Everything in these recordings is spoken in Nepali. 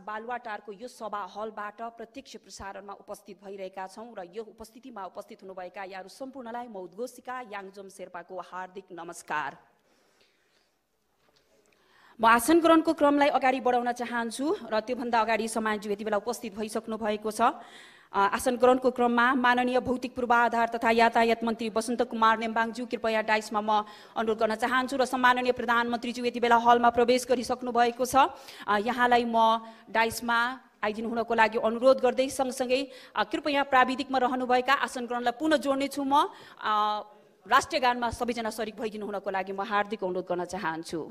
बालुवाटारको यो सभा हलबाट प्रत्यक्ष प्रसारणमा उपस्थित भइरहेका छौं र यो उपस्थितिमा उपस्थित हुनुभएका यहाँहरू सम्पूर्णलाई म उद्घोषिका याङजोम शेर्पाको हार्दिक नमस्कार। म आसन ग्रहणको क्रमलाई अगाडि बढाउन चाहन्छु र त्योभन्दा अगाडि समाजज्यू यति बेला उपस्थित भइसक्नु भएको छ। आसन ग्रहणको क्रममा माननीय भौतिक पूर्वाधार तथा यातायात मन्त्री बसन्त कुमार नेम्बाङज्यू कृपया डाइसमा म अनुरोध गर्न चाहन्छु र सम्माननीय प्रधानमन्त्रीज्यू यति बेला हलमा प्रवेश गरिसक्नु भएको छ। यहाँलाई म डाइसमा आइदिनु हुनको लागि अनुरोध गर्दै सँगसँगै कृपया प्राविधिकमा रहनुभएका आसन ग्रहणलाई पुनः जोड्ने छु। म राष्ट्रिय गानमा सबैजना सरिक भइदिनु हुनको लागि म हार्दिक अनुरोध गर्न चाहन्छु।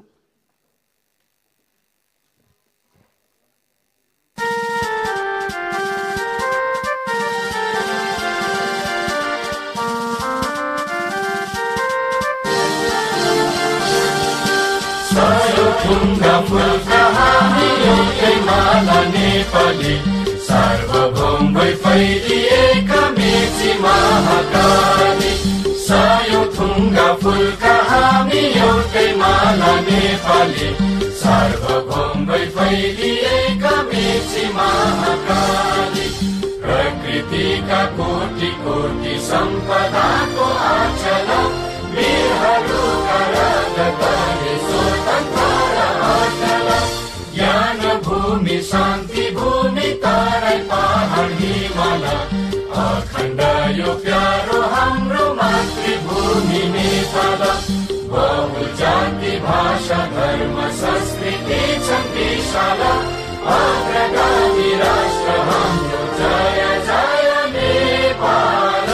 ढुङ्गा फुलका हामी एउटै माला नेपाली सार्वभौमै फैलिएका मेची महाकाली। सयौं थुङ्गा फुलका हामी एउटै माला नेपाली सार्वभौमै फैलिएका मेची महाकाली। प्रकृतिका कोटि कोटि सम्पदाको आचल वीरहरूका राजधानी स्वतन्त्र अचल। ज्ञान भूमि शान्ति भूमि तराई पहाड हिमाल अखण्ड यो प्यारो हाम्रो मातृभूमि नेपाल। बहु जाति भाषा धर्म संस्कृति छन् विशाल अग्रगामी राष्ट्र हाम्रो जय जय नेपाल।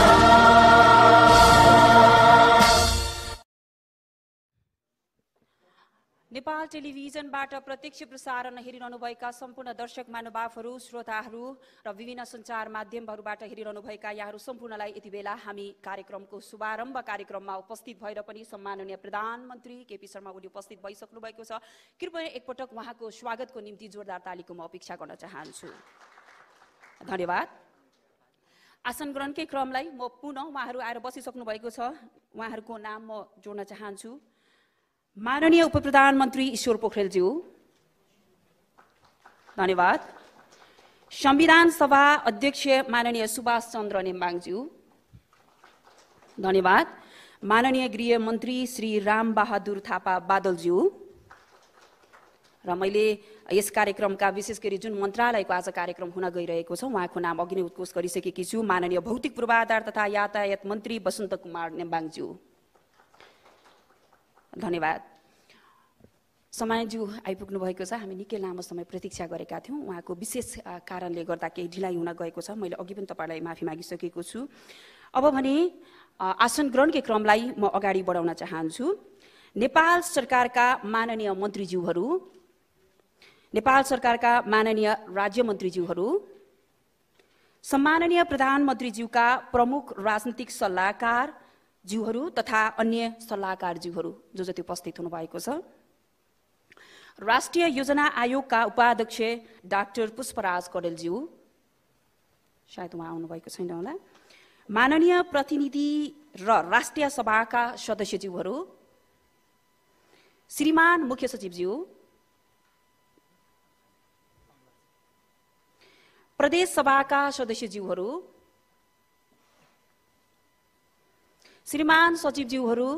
नेपाल टेलिभिजनबाट प्रत्यक्ष प्रसारण हेरिरहनुभएका सम्पूर्ण दर्शक महानुभावहरू, श्रोताहरू र विभिन्न सञ्चार माध्यमहरूबाट हेरिरहनुभएका यहाँहरू सम्पूर्णलाई यति बेला हामी कार्यक्रमको शुभारम्भ कार्यक्रममा उपस्थित भएर पनि सम्माननीय प्रधानमन्त्री केपी शर्मा ओली उपस्थित भइसक्नु भएको छ। कृपया एकपटक उहाँको स्वागतको निम्ति जोरदार तालीको म अपेक्षा गर्न चाहन्छु। धन्यवाद। आसन ग्रहणकै क्रमलाई म पुनः उहाँहरू आएर बसिसक्नु भएको छ, उहाँहरूको नाम म जोड्न चाहन्छु। माननीय उप प्रधानमन्त्री ईश्वर पोखरेलज्यू, धन्यवाद। संविधान सभा अध्यक्ष माननीय सुभाष चन्द्र नेम्बाङज्यू, धन्यवाद। माननीय गृह मन्त्री श्री राम बहादुर थापा बादलज्यू र मैले यस कार्यक्रमका विशेष गरी जुन मन्त्रालयको आज कार्यक्रम हुन गइरहेको छ उहाँको नाम अघि नै उद्घोष गरिसकेकी छु, माननीय भौतिक पूर्वाधार तथा यातायात मन्त्री बसन्त कुमार नेम्बाङज्यू, धन्यवाद। समाजज्यू आइपुग्नु भएको छ। हामी निकै लामो समय प्रतीक्षा गरेका थियौँ, उहाँको विशेष कारणले गर्दा केही ढिलाइ हुन गएको छ। मैले अघि पनि तपाईँलाई माफी मागिसकेको छु। अब भने आसन ग्रहणकै क्रमलाई म अगाडि बढाउन चाहन्छु। नेपाल सरकारका माननीय मन्त्रीज्यूहरू, नेपाल सरकारका माननीय राज्य मन्त्रीज्यूहरू, सम्माननीय प्रधानमन्त्रीज्यूका प्रमुख राजनीतिक सल्लाहकार ज्यूहरू तथा अन्य सल्लाहकारज्यूहरू जो जति उपस्थित हुनुभएको छ, राष्ट्रिय योजना आयोगका उपाध्यक्ष डाक्टर पुष्पराज कडेलज्यू, सायद उहाँ आउनुभएको छैन होला, माननीय प्रतिनिधि र राष्ट्रिय सभाका सदस्यज्यूहरू, श्रीमान मुख्य सचिवज्यू, प्रदेश सभाका सदस्यज्यूहरू, श्रीमान सचिवज्यूहरू,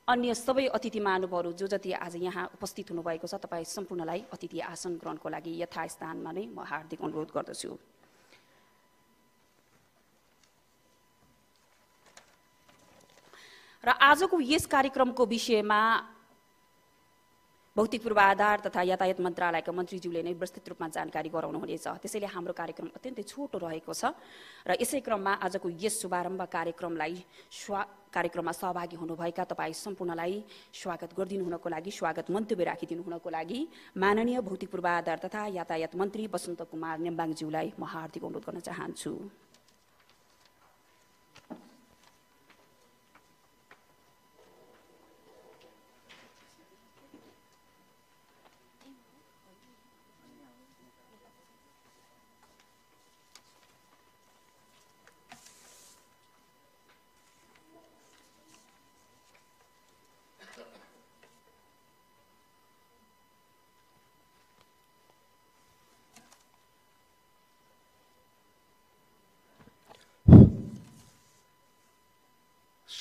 अन्य सबै अतिथि महानुभावहरू जो जति आज यहाँ उपस्थित हुनुभएको छ, तपाईँ सम्पूर्णलाई अतिथि आसन ग्रहणको लागि यथास्थानमा नै म हार्दिक अनुरोध गर्दछु। र आजको यस कार्यक्रमको विषयमा भौतिक पूर्वाधार तथा यातायात मन्त्रालयका मन्त्रीज्यूले नै विस्तृत रूपमा जानकारी गराउनुहुनेछ। त्यसैले हाम्रो कार्यक्रम अत्यन्तै छोटो रहेको छ र यसै क्रममा आजको यस शुभारम्भ कार्यक्रममा सहभागी हुनुभएका तपाईँ सम्पूर्णलाई स्वागत गरिदिनु हुनको लागि, स्वागत मन्तव्य राखिदिनु हुनको लागि माननीय भौतिक पूर्वाधार तथा यातायात मन्त्री बसन्त कुमार नेम्बाङज्यूलाई म हार्दिक अनुरोध गर्न चाहन्छु।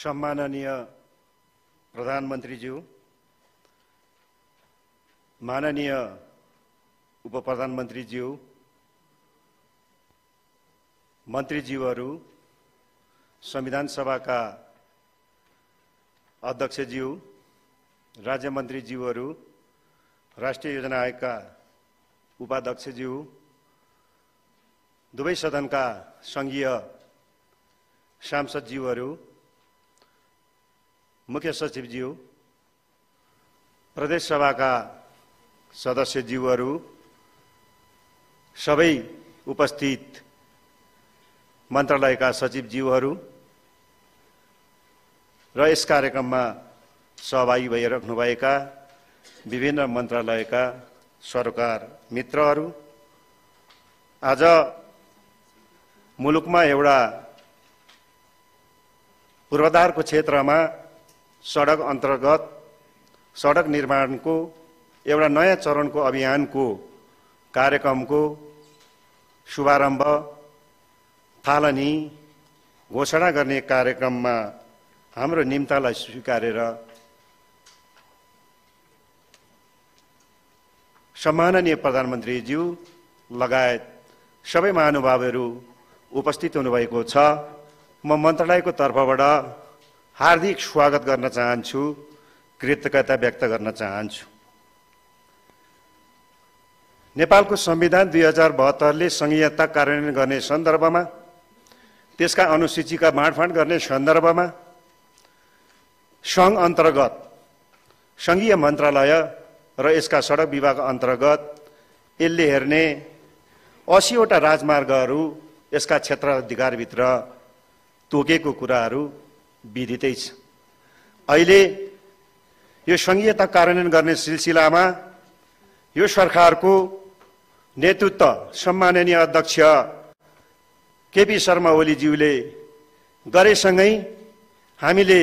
सम्माननीय प्रधानमन्त्रीज्यू, माननीय उपप्रधानमन्त्रीज्यू, मन्त्रीज्यूहरू, संविधान सभाका अध्यक्षज्यू, राज्य मन्त्रीज्यूहरू, राष्ट्रिय योजना आयोगका उपाध्यक्षज्यू, दुवै सदनका संघीय सांसदज्यूहरू, मुख्य सचिवज्यू, प्रदेश सभाका सदस्यज्यूहरू, सबै उपस्थित मन्त्रालयका सचिवज्यूहरू र यस कार्यक्रममा सहभागी भइराख्नुभएका विभिन्न मन्त्रालयका सरोकार मित्रहरू, आज मुलुकमा एउटा पूर्वाधारको क्षेत्रमा सडक अन्तर्गत सडक निर्माणको एउटा नयाँ चरणको अभियानको कार्यक्रमको शुभारम्भ, थालनी, घोषणा गर्ने कार्यक्रममा हाम्रो निम्तालाई स्वीकारेर सम्माननीय प्रधानमन्त्रीज्यू लगायत सबै महानुभावहरू उपस्थित हुनुभएको छ। म मन्त्रालयको तर्फबाट हार्दिक स्वागत गर्न चाहन्छु, कृतज्ञता व्यक्त गर्न चाहन्छु। नेपालको संविधान 2072ले संघीयता कार्यान्वयन गर्ने सन्दर्भमा, त्यसका अनुसूचीका बाँडफाँड गर्ने सन्दर्भमा सङ्घ अन्तर्गत संघीय मन्त्रालय र यसका सडक विभाग अन्तर्गत यसले हेर्ने 80वटा राजमार्गहरू यसका क्षेत्राधिकारभित्र तोकेको कुराहरू विदितै छ। अहिले यो संघीयता कार्यान्वयन गर्ने सिलसिलामा यो सरकारको नेतृत्व सम्माननीय अध्यक्ष केपी शर्मा ओलीज्यूले गरेसँगै हामीले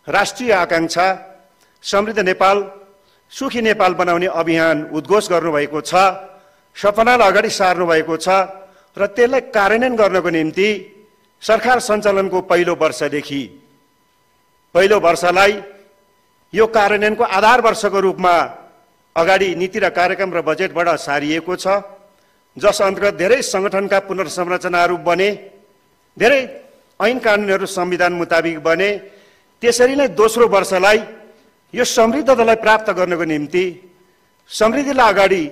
राष्ट्रिय आकांक्षा समृद्ध नेपाल, सुखी नेपाल बनाउने अभियान उद्घोष गर्नुभएको छ, सपनालाई अगाडि सार्नु भएको छ र त्यसलाई कार्यान्वयन गर्नको निम्ति सरकार सञ्चालनको पहिलो वर्षलाई यो कार्यान्वयनको आधार वर्षको रूपमा अगाडि नीति र कार्यक्रम र बजेटबाट सारिएको छ, जस अन्तर्गत धेरै संगठनका पुनर्संरचनाहरू बने, धेरै ऐन कानुनहरू संविधान मुताबिक बने। त्यसरी नै दोस्रो वर्षलाई यो समृद्धतालाई प्राप्त गर्नको निम्ति, समृद्धिलाई अगाडि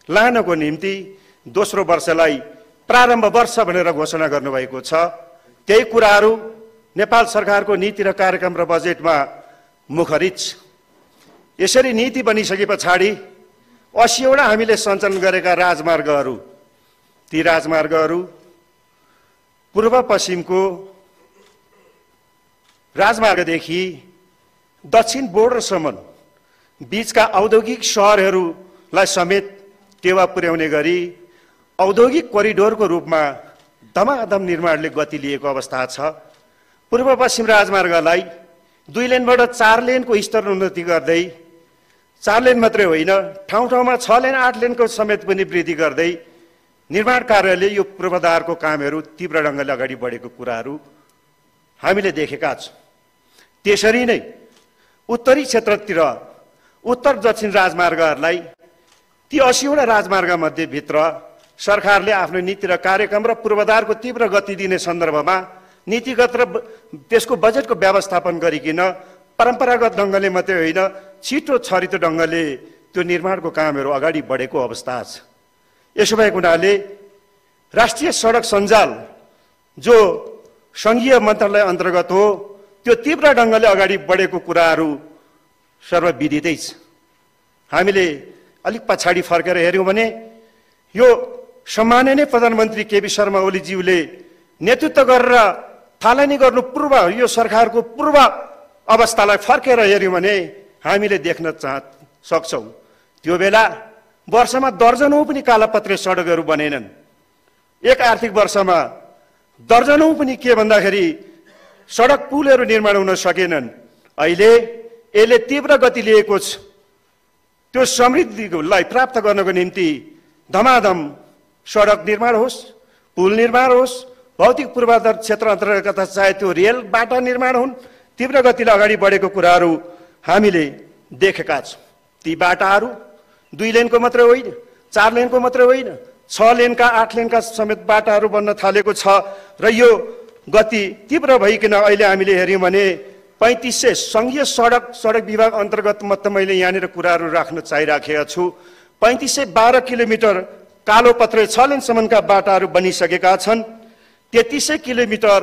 लानको निम्ति दोस्रो वर्षलाई प्रारम्भ वर्ष भनेर घोषणा गर्नुभएको छ। त्यही कुराहरू नेपाल सरकारको नीति र कार्यक्रम र बजेटमा मुखरित छ। यसरी नीति बनिसके पछाडि 80वटा हामीले सञ्चालन गरेका राजमार्गहरू, ती राजमार्गहरू पूर्व पश्चिमको राजमार्गदेखि दक्षिण बोर्डरसम्म बीचका औद्योगिक सहरहरूलाई समेत टेवा पुर्याउने गरी औद्योगिक कोरिडोरको रूपमा धमाधम निर्माणले गति लिएको अवस्था छ। पूर्व पश्चिम राजमार्गलाई 2 लेनबाट 4 लेनको स्तर उन्नति गर्दै, 4 लेन मात्रै होइन, ठाउँ ठाउँमा 6 लेन 8 लेनको समेत पनि वृद्धि गर्दै निर्माण कार्यले यो पूर्वाधारको कामहरू तीव्र ढङ्गले अगाडि बढेको कुराहरू हामीले देखेका छौँ। त्यसरी नै उत्तरी क्षेत्रतिर उत्तर दक्षिण राजमार्गहरूलाई, ती 80वटा राजमार्गमध्ये भित्र सरकारले आफ्नो नीति र कार्यक्रम र पूर्वाधारको तीव्र गति दिने सन्दर्भमा नीतिगत र त्यसको बजेटको व्यवस्थापन गरिकन परम्परागत ढङ्गले मात्रै होइन, छिटो छरितो ढङ्गले त्यो निर्माणको कामहरू अगाडि बढेको अवस्था छ। यसो भएको हुनाले राष्ट्रिय सडक सञ्जाल जो संघीय मन्त्रालय अन्तर्गत हो, त्यो तीव्र ढङ्गले अगाडि बढेको कुराहरू सर्वविदितै छ। हामीले अलिक पछाडि फर्केर हेऱ्यौँ भने यो सम्माननीय प्रधानमन्त्री केपी शर्मा ओलीज्यूले नेतृत्व गरेर थालनी गर्नु पूर्व यो सरकारको पूर्व अवस्थालाई फर्केर हेऱ्यौँ भने हामीले देख्न सक्छौँ त्यो बेला वर्षमा दर्जनौं पनि कालापत्रे सडकहरू बनेनन्। एक आर्थिक वर्षमा दर्जनौं पनि के भन्दाखेरि सडक पुलहरू निर्माण हुन सकेनन्। अहिले यसले तीव्र गति लिएको छ। त्यो समृद्धिलाई प्राप्त गर्नको निम्ति धमाधम सडक निर्माण होस्, पुल निर्माण होस्, भौतिक पूर्वाधार क्षेत्र अन्तर्गत चाहे त्यो रेल बाटा निर्माण हुन्, तीव्र गतिले अगाडि बढेको कुराहरू हामीले देखेका छौँ। ती बाटाहरू 2 लेनको मात्रै होइन, 4 लेनको मात्रै होइन, 6 लेनका 8 लेनका समेत बाटाहरू बन्न थालेको छ। र यो गति तीव्र भइकन अहिले हामीले हेऱ्यौँ भने 3500 सङ्घीय सडक विभाग अन्तर्गत मात्र मैले यहाँनिर कुराहरू राख्न चाहिराखेका छु। 3512 किलोमिटर कालोपत्रे 6 लेनसम्मका बाटाहरू बनिसकेका छन्। 3300 किलोमिटर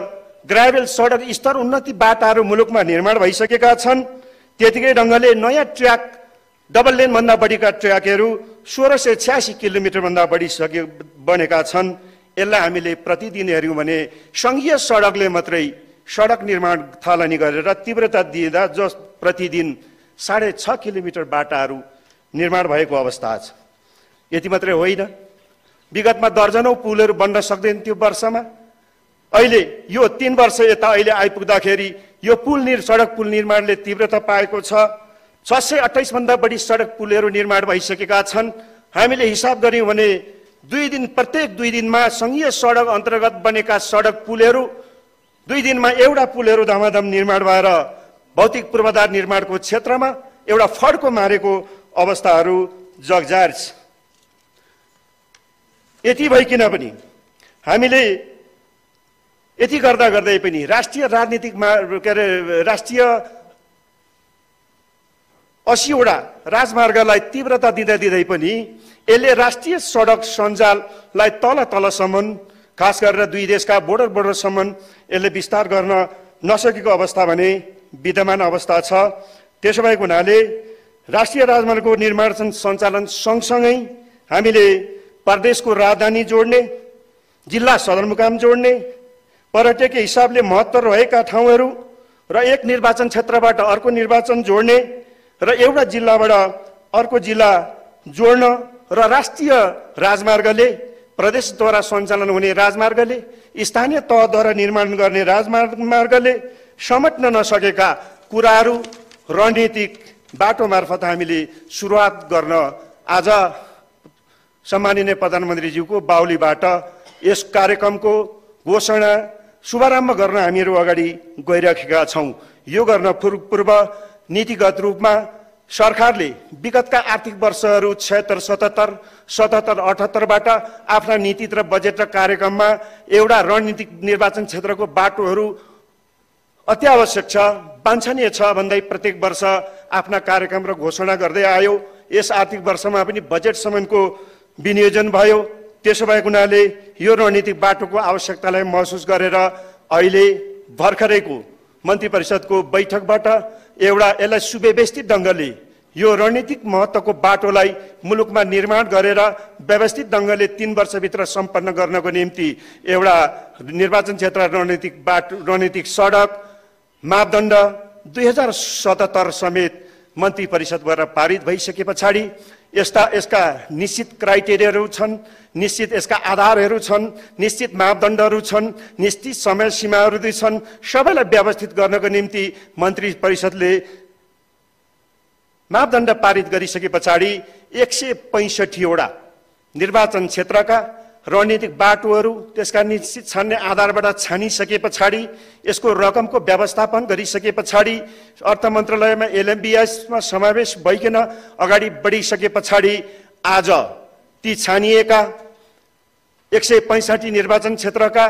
ग्राभेल सडक स्तर उन्नति बाटाहरू मुलुकमा निर्माण भइसकेका छन्। त्यतिकै ढङ्गले नयाँ ट्र्याक डबल लेनभन्दा बढीका ट्र्याकहरू 1686 किलोमिटरभन्दा बढी बनेका छन्। यसलाई हामीले प्रतिदिन हेऱ्यौँ भने सङ्घीय सडकले मात्रै सडक निर्माण थालनी गरेर तीव्रता दिँदा जस प्रतिदिन 6.5 किलोमिटर बाटाहरू निर्माण भएको अवस्था छ। यति मात्रै होइन, विगतमा दर्जनौं पुलहरू बन्न सक्दैन थियो वर्षमा। अहिले यो 3 वर्ष यता अहिले आइपुग्दाखेरि यो सडक पुल निर्माणले तीव्रता पाएको छ। 628 भन्दा बढी सडक पुलहरू निर्माण भइसकेका छन्। हामीले हिसाब गर्यौँ भने प्रत्येक 2 दिनमा सङ्घीय सडक अन्तर्गत बनेका सडक पुलहरू 2 दिनमा एउटा पुलहरू धमाधम निर्माण भएर भौतिक पूर्वाधार निर्माणको क्षेत्रमा एउटा फड्को मारेको अवस्थाहरू जगजाहेर छ। यति भइकन पनि हामीले यति गर्दा गर्दै पनि राष्ट्रिय राजनीतिकमा राष्ट्रिय 80 वटा राजमार्गलाई तीव्रता दिँदै पनि यसले राष्ट्रिय सडक सञ्जाललाई तलसम्म खास गरेर 2 देशका बोर्डरसम्म यसले विस्तार गर्न नसकेको अवस्था भने विद्यमान अवस्था छ। त्यसो भएको हुनाले राष्ट्रिय राजमार्गको निर्माण सञ्चालन सँगसँगै हामीले प्रदेशको राजधानी जोड्ने, जिल्ला सदरमुकाम जोड्ने, पर्यटकीय हिसाबले महत्त्व रहेका ठाउँहरू र एक निर्वाचन क्षेत्रबाट अर्को निर्वाचन जोड्ने र एउटा जिल्लाबाट अर्को जिल्ला जोड्न र राष्ट्रिय राजमार्गले प्रदेशद्वारा सञ्चालन हुने राजमार्गले स्थानीय तहद्वारा निर्माण गर्ने राजमार्गले समेट्न नसकेका कुराहरू रणनीतिक बाटो मार्फत हामीले सुरुवात गर्न आज सम्माननीय प्रधानमन्त्रीज्यूको बाहुलीबाट यस कार्यक्रमको घोषणा शुभारम्भ गर्न हामीहरू अगाडि गइरहेका छौँ। यो गर्न पूर्व नीतिगत रूपमा सरकारले विगतका आर्थिक वर्षहरू 76, 77, 78बाट आफ्ना नीति र बजेट र कार्यक्रममा एउटा रणनीतिक निर्वाचन क्षेत्रको बाटोहरू अत्यावश्यक छ, वाञ्छनीय छ भन्दै प्रत्येक वर्ष आफ्ना कार्यक्रम र घोषणा गर्दै आयो। यस आर्थिक वर्षमा पनि बजेट सम्मको विनियोजन भयो। त्यसो भएको हुनाले यो रणनीतिक बाटोको आवश्यकतालाई महसुस गरेर अहिले भर्खरैको मन्त्री परिषदको बैठकबाट एउटा यसलाई सुव्यवस्थित ढङ्गले यो रणनीतिक महत्त्वको बाटोलाई मुलुकमा निर्माण गरेर व्यवस्थित ढङ्गले 3 वर्षभित्र सम्पन्न गर्नको निम्ति एउटा निर्वाचन क्षेत्र रणनीतिक सडक मापदण्ड 2077 समेत मन्त्री परिषदबाट पारित भइसके पछाडि यसका निश्चित क्राइटेरियाहरू छन्, निश्चित यसका आधारहरू छन्, निश्चित मापदण्डहरू छन्, निश्चित समय सीमाहरू छन्। सबैलाई व्यवस्थित गर्नको निम्ति मन्त्री परिषदले मापदण्ड पारित गरिसके पछाडि 165 वटा निर्वाचन क्षेत्रका रणनीतिक बाटोहरू त्यसका निश्चित छान्ने आधारबाट छानिसके पछाडि यसको रकमको व्यवस्थापन गरिसके पछाडि अर्थ मन्त्रालयमा LMBSमा समावेश भइकन अगाडि बढिसके पछाडि आज ती छानिएका 165 निर्वाचन क्षेत्रका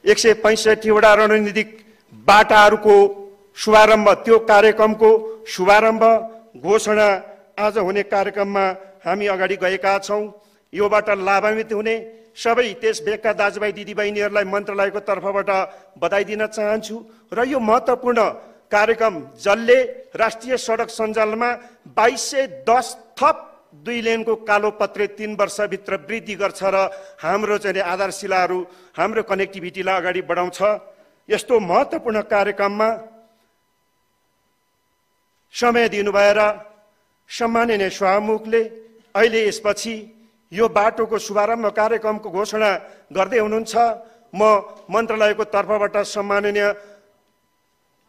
165 वटा रणनीतिक बाटाहरूको शुभारम्भ, त्यो कार्यक्रमको शुभारम्भ घोषणा आज हुने कार्यक्रममा हामी अगाडि गएका छौँ। योबाट लाभान्वित हुने सबै त्यस भेगका दाजुभाइ दिदीबहिनीहरूलाई मन्त्रालयको तर्फबाट बधाई दिन चाहन्छु र यो महत्त्वपूर्ण कार्यक्रम जसले राष्ट्रिय सडक सञ्जालमा 2210 थप 2 लेनको कालोपत्रे 3 वर्षभित्र वृद्धि गर्छ र हाम्रो चाहिँ आधारशिलाहरू हाम्रो कनेक्टिभिटीलाई अगाडि बढाउँछ। यस्तो महत्त्वपूर्ण कार्यक्रममा समय दिनुभएर सम्माननीय सभामुखले अहिले यसपछि यो बाटोको शुभारम्भ कार्यक्रमको घोषणा गर्दै हुनुहुन्छ। म मन्त्रालयको तर्फबाट सम्माननीय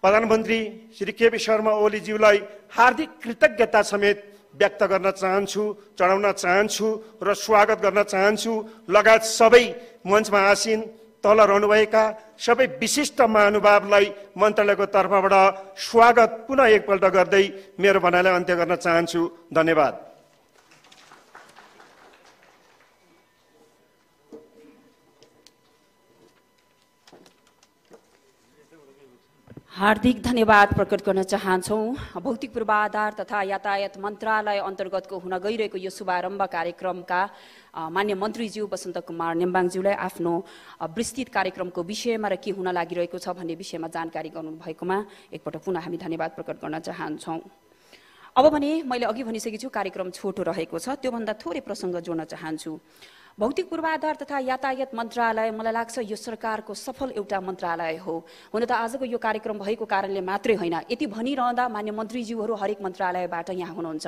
प्रधानमन्त्री श्री केपी शर्मा ओलीज्यूलाई हार्दिक कृतज्ञता समेत व्यक्त गर्न चाहन्छु, चढाउन चाहन्छु र स्वागत गर्न चाहन्छु। लगायत सबै मञ्चमा आसीन तल रहनुभएका सबै विशिष्ट महानुभावलाई मन्त्रालयको तर्फबाट स्वागत पुनः एकपल्ट गर्दै मेरो भनाइलाई अन्त्य गर्न चाहन्छु। धन्यवाद। हार्दिक धन्यवाद प्रकट गर्न चाहन्छौँ। भौतिक पूर्वाधार तथा यातायात मन्त्रालय अन्तर्गतको हुन गइरहेको यो शुभारम्भ कार्यक्रमका मान्य मन्त्रीज्यू वसन्त कुमार नेम्बाङज्यूलाई आफ्नो विस्तृत कार्यक्रमको विषयमा र के हुन लागिरहेको छ भन्ने विषयमा जानकारी गराउनुभएकोमा एकपटक पुनः हामी धन्यवाद प्रकट गर्न चाहन्छौँ। अब भने मैले अघि भनिसकेको छु कार्यक्रम छोटो रहेको छ, त्योभन्दा थोरै प्रसङ्ग जोड्न चाहन्छु। भौतिक पूर्वाधार तथा यातायात मन्त्रालय मलाई लाग्छ यो सरकारको सफल एउटा मन्त्रालय हो। हुन त आजको यो कार्यक्रम भएको कारणले मात्रै होइन, यति भनिरहँदा मान्य मन्त्रीज्यूहरू हरेक मन्त्रालयबाट यहाँ हुनुहुन्छ।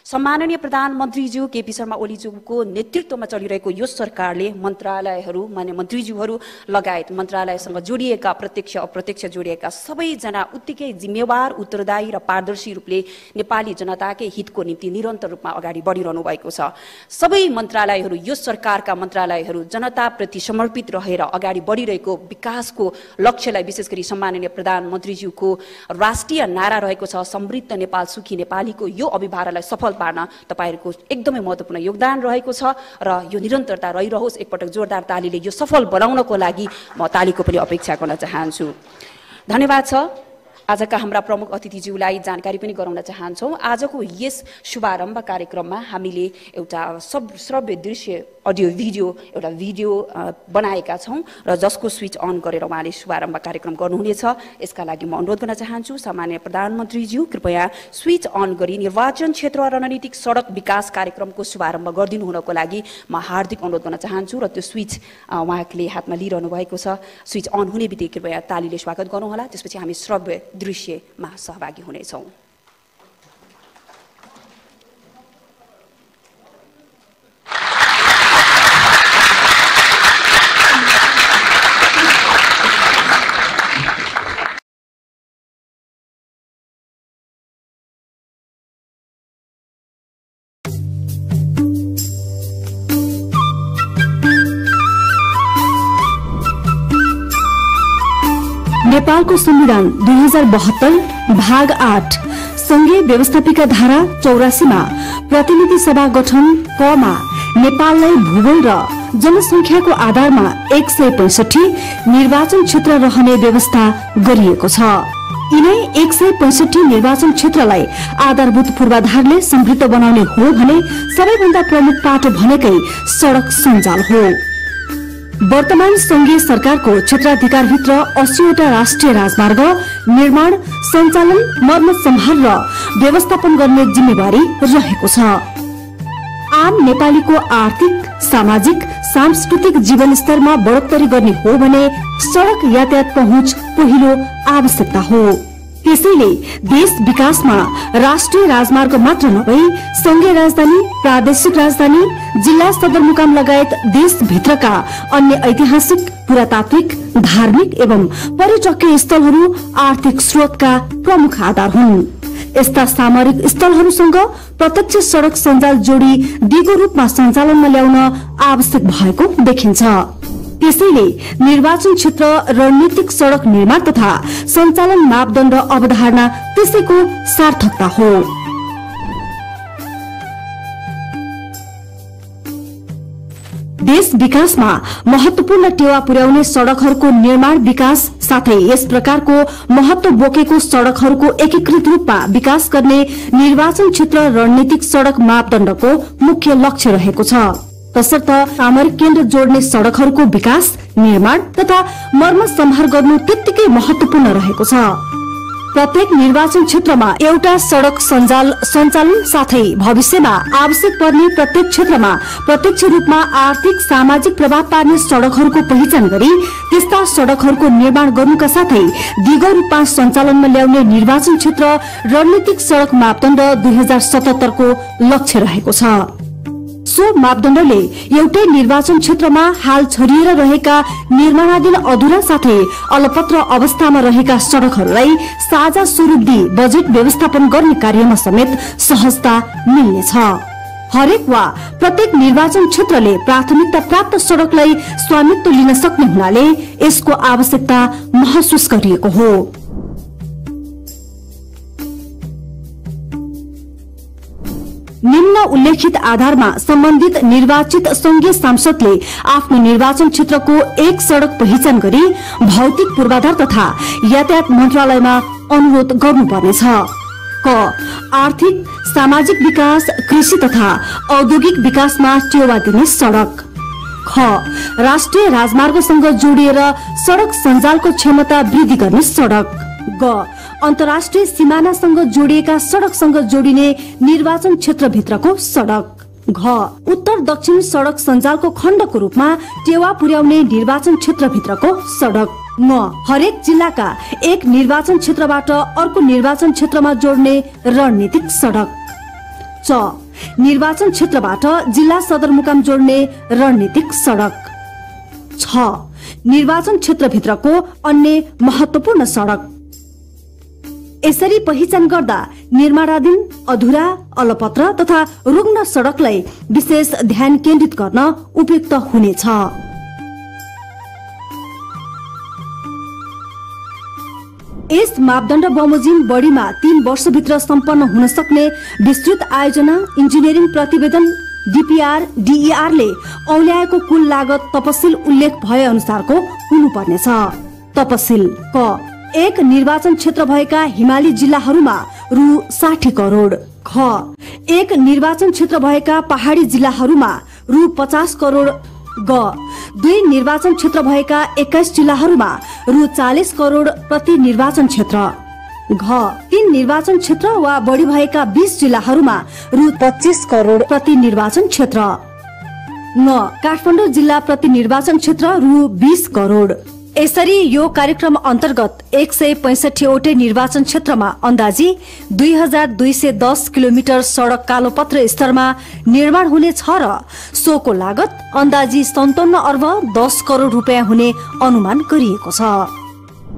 सम्माननीय प्रधानमन्त्रीज्यू केपी शर्मा ओलीज्यूको नेतृत्वमा चलिरहेको यो सरकारले मन्त्रालयहरू, मान्य मन्त्रीज्यूहरू लगायत मन्त्रालयसँग जोडिएका प्रत्यक्ष अप्रत्यक्ष जोडिएका सबैजना उत्तिकै जिम्मेवार, उत्तरदायी र पारदर्शी रूपले नेपाली जनताकै हितको निम्ति निरन्तर रूपमा अगाडि बढिरहनु भएको छ। सबै मन्त्रालयहरू, यो सरकार मन्त्रालयहरू जनताप्रति समर्पित रहेर अगाडि बढिरहेको विकासको लक्ष्यलाई विशेष गरी सम्माननीय प्रधानमन्त्रीज्यूको राष्ट्रिय नारा रहेको छ समृद्ध नेपाल सुखी नेपालीको यो अभिभारलाई सफल पार्न तपाईहरूको एकदमै महत्त्वपूर्ण योगदान रहेको छ र यो निरन्तरता रहिरहोस्। एकपटक जोरदार तालीले यो सफल बनाउनको लागि म तालीको पनि अपेक्षा गर्न चाहन्छु। धन्यवाद छ। आजका हाम्रा प्रमुख अतिथिज्यूलाई जानकारी पनि गराउन चाहन्छौँ। आजको यस शुभारम्भ कार्यक्रममा हामीले एउटा श्रव्य दृश्य अडियो भिडियो बनाएका छौँ र जसको स्विच अन गरेर उहाँले शुभारम्भ कार्यक्रम गर्नुहुनेछ। यसका लागि म अनुरोध गर्न चाहन्छु सामान्य प्रधानमन्त्रीज्यू कृपया स्विच अन गरी निर्वाचन क्षेत्र रणनीतिक सडक विकास कार्यक्रमको शुभारम्भ गरिदिनु हुनको लागि म हार्दिक अनुरोध गर्न चाहन्छु र त्यो स्विच उहाँले हातमा लिइरहनु भएको छ। स्विच अन हुने बित्तिकै कृपया तालीले स्वागत गर्नुहोला। त्यसपछि हामी श्रव्य दृश्यमा सहभागी हुनेछौँ। नेपालको संविधान 2072 भाग 8 संघीय व्यवस्थापिका धारा 84 मा प्रतिनिधि सभा गठन क मा नेपाललाई भूगोल र जनसंख्याको आधारमा 165 निर्वाचन क्षेत्र रहने व्यवस्था गरिएको छ। यिनै 165 निर्वाचन क्षेत्रलाई आधारभूत पूर्वाधारले समृद्ध बनाउने हो भने सबैभन्दा प्रमुख पाटो भनेकै सडक सञ्जाल हो। वर्तमान संघीय सरकारको क्षेत्राधिकारभित्र 80वटा राष्ट्रिय राजमार्ग निर्माण, सञ्चालन, मर्मत सम्हाल र व्यवस्थापन गर्ने जिम्मेवारी रहेको छ। आम नेपालीको आर्थिक, सामाजिक, सांस्कृतिक जीवनस्तरमा बढोत्तरी गर्ने हो भने सडक यातायात पहुँच पहिलो आवश्यकता हो। त्यसैले देश विकासमा राष्ट्रिय राजमार्ग मात्र नभई संघीय राजधानी, प्रादेशिक राजधानी, जिल्ला सदरमुकाम लगायत देशभित्रका अन्य ऐतिहासिक, पुरातात्विक, धार्मिक एवं पर्यटकीय स्थलहरू आर्थिक स्रोतका प्रमुख आधार हुन्। यस्ता सामरिक स्थलहरूसँग प्रत्यक्ष सडक सञ्जाल जोडी दिगो रूपमा सञ्चालनमा ल्याउन आवश्यक भएको देखिन्छ। त्यसैले निर्वाचन क्षेत्र रणनीतिक सडक निर्माण तथा सञ्चालन मापदण्ड अवधारणा त्यसैको सार्थकता हो। देश विकासमा महत्वपूर्ण टेवा पुर्याउने सडकहरूको निर्माण विकास साथै यस प्रकारको महत्व बोकेको सडकहरूको एकीकृत रूपमा विकास गर्ने निर्वाचन क्षेत्र रणनीतिक सडक मापदण्डको मुख्य लक्ष्य रहेको छ। तसर्थ सामरिक केन्द्र जोड्ने सडकहरूको विकास, निर्माण तथा मर्मत सम्हार गर्नु त्यत्तिकै महत्वपूर्ण रहेको छ। प्रत्येक निर्वाचन क्षेत्रमा एउटा सडक सञ्जाल सञ्चालन साथै भविष्यमा आवश्यक पर्ने प्रत्येक क्षेत्रमा प्रत्यक्ष रूपमा आर्थिक, सामाजिक प्रभाव पार्ने सडकहरूको पहिचान गरी त्यस्ता सडकहरूको निर्माण गर्नुका साथै दिगो रूपमा सञ्चालनमा ल्याउने निर्वाचन क्षेत्र रणनीतिक सडक मापदण्ड 2077 को लक्ष्य रहेको छ। सो मापदण्डले एउटै निर्वाचन क्षेत्रमा हाल छरिएर रहेका निर्माणाधीन अधुरा साथै अलपत्र अवस्थामा रहेका सडकहरूलाई साझा स्वरूप दिई बजेट व्यवस्थापन गर्ने कार्यमा समेत सहजता मिल्नेछ। हरेक वा प्रत्येक निर्वाचन क्षेत्रले प्राथमिकता प्राप्त सडकलाई स्वामित्व लिन सक्ने हुनाले यसको आवश्यकता महसुस गरिएको हो। निम्न उल्लेखित आधारमा सम्बन्धित निर्वाचित संघीय सांसदले आफ्नो निर्वाचन क्षेत्रको एक सडक पहिचान गरी भौतिक पूर्वाधार तथा यातायात मन्त्रालयमा अनुरोध गर्नुपर्नेछ। क आर्थिक सामाजिक विकास कृषि तथा औद्योगिक विकासमा टेवा दिने सडक। ख राष्ट्रिय राजमार्गसँग जोडिएर सडक सञ्जालको क्षमता वृद्धि गर्ने सडक। ग अन्तर्राष्ट्रिय सीमानासँग जोडिएका सडकसँग जोडिने निर्वाचन क्षेत्रभित्रको सडक। घ उत्तर दक्षिण सडक सञ्जालको खण्डको रूपमा टेवा पुर्याउने निर्वाचन क्षेत्रभित्रको सडक। न हरेक जिल्लाका एक निर्वाचन क्षेत्रबाट अर्को निर्वाचन क्षेत्रमा जोड्ने रणनीतिक सडक। च निर्वाचन क्षेत्रबाट जिल्ला सदरमुकाम जोड्ने रणनीतिक सडक। छ निर्वाचन क्षेत्रभित्रको अन्य महत्त्वपूर्ण सडक। यसरी पहिचान गर्दा निर्माणाधीन अधुरा अलपत्र तथा रुग्ण सडकलाई विशेष ध्यान केन्द्रित गर्न उपयुक्त हुनेछ। यस मापदण्ड बमोजिम बढीमा 3 वर्षभित्र सम्पन्न हुन सक्ने विस्तृत आयोजना इन्जिनियरिङ प्रतिवेदन डीपीआर डीईआर ले औल्याएको कुल लागत तपसिल उल्लेख भए अनुसारको हुनुपर्नेछ। तपसिल क एक निर्वाचन क्षेत्र भएका हिमाली जिल्लाहरूमा रु 60 करोड। ख एक निर्वाचन क्षेत्र भएका पहाडी जिल्लाहरूमा रु 50 करोड। ग 2 निर्वाचन क्षेत्र भएका 21 जिल्लाहरूमा रु 40 करोड प्रति निर्वाचन क्षेत्र। घ 3 निर्वाचन क्षेत्र वा बढी भएका 20 जिल्लाहरूमा रु 25 करोड प्रति निर्वाचन क्षेत्र। न काठमाडौँ जिल्ला प्रति निर्वाचन क्षेत्र रु 20 करोड। यसरी यो कार्यक्रम अन्तर्गत 165 वटै निर्वाचन क्षेत्रमा अन्दाजी 2210 किलोमिटर सडक कालोपत्र स्तरमा निर्माण हुनेछ र सोको लागत अन्दाजी 57 अर्ब 10 करोड रुपियाँ हुने अनुमान गरिएको छ।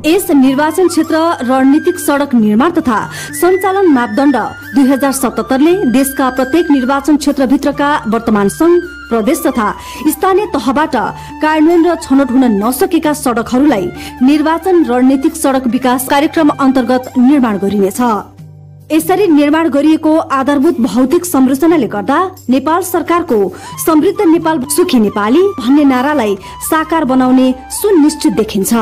यस निर्वाचन क्षेत्र रणनीतिक सडक निर्माण तथा सञ्चालन मापदण्ड 2077 ले देशका प्रत्येक निर्वाचन क्षेत्रभित्रका वर्तमान संघ प्रदेश तथा स्थानीय तहबाट कार्यान्वयन र छनौट हुन नसकेका सडकहरूलाई निर्वाचन रणनीतिक सडक विकास कार्यक्रम अन्तर्गत निर्माण गरिनेछ। यसरी निर्माण गरिएको आधारभूत भौतिक संरचनाले गर्दा नेपाल सरकारको समृद्ध नेपाल सुखी नेपाली भन्ने नारालाई साकार बनाउने सुनिश्चित देखिन्छ।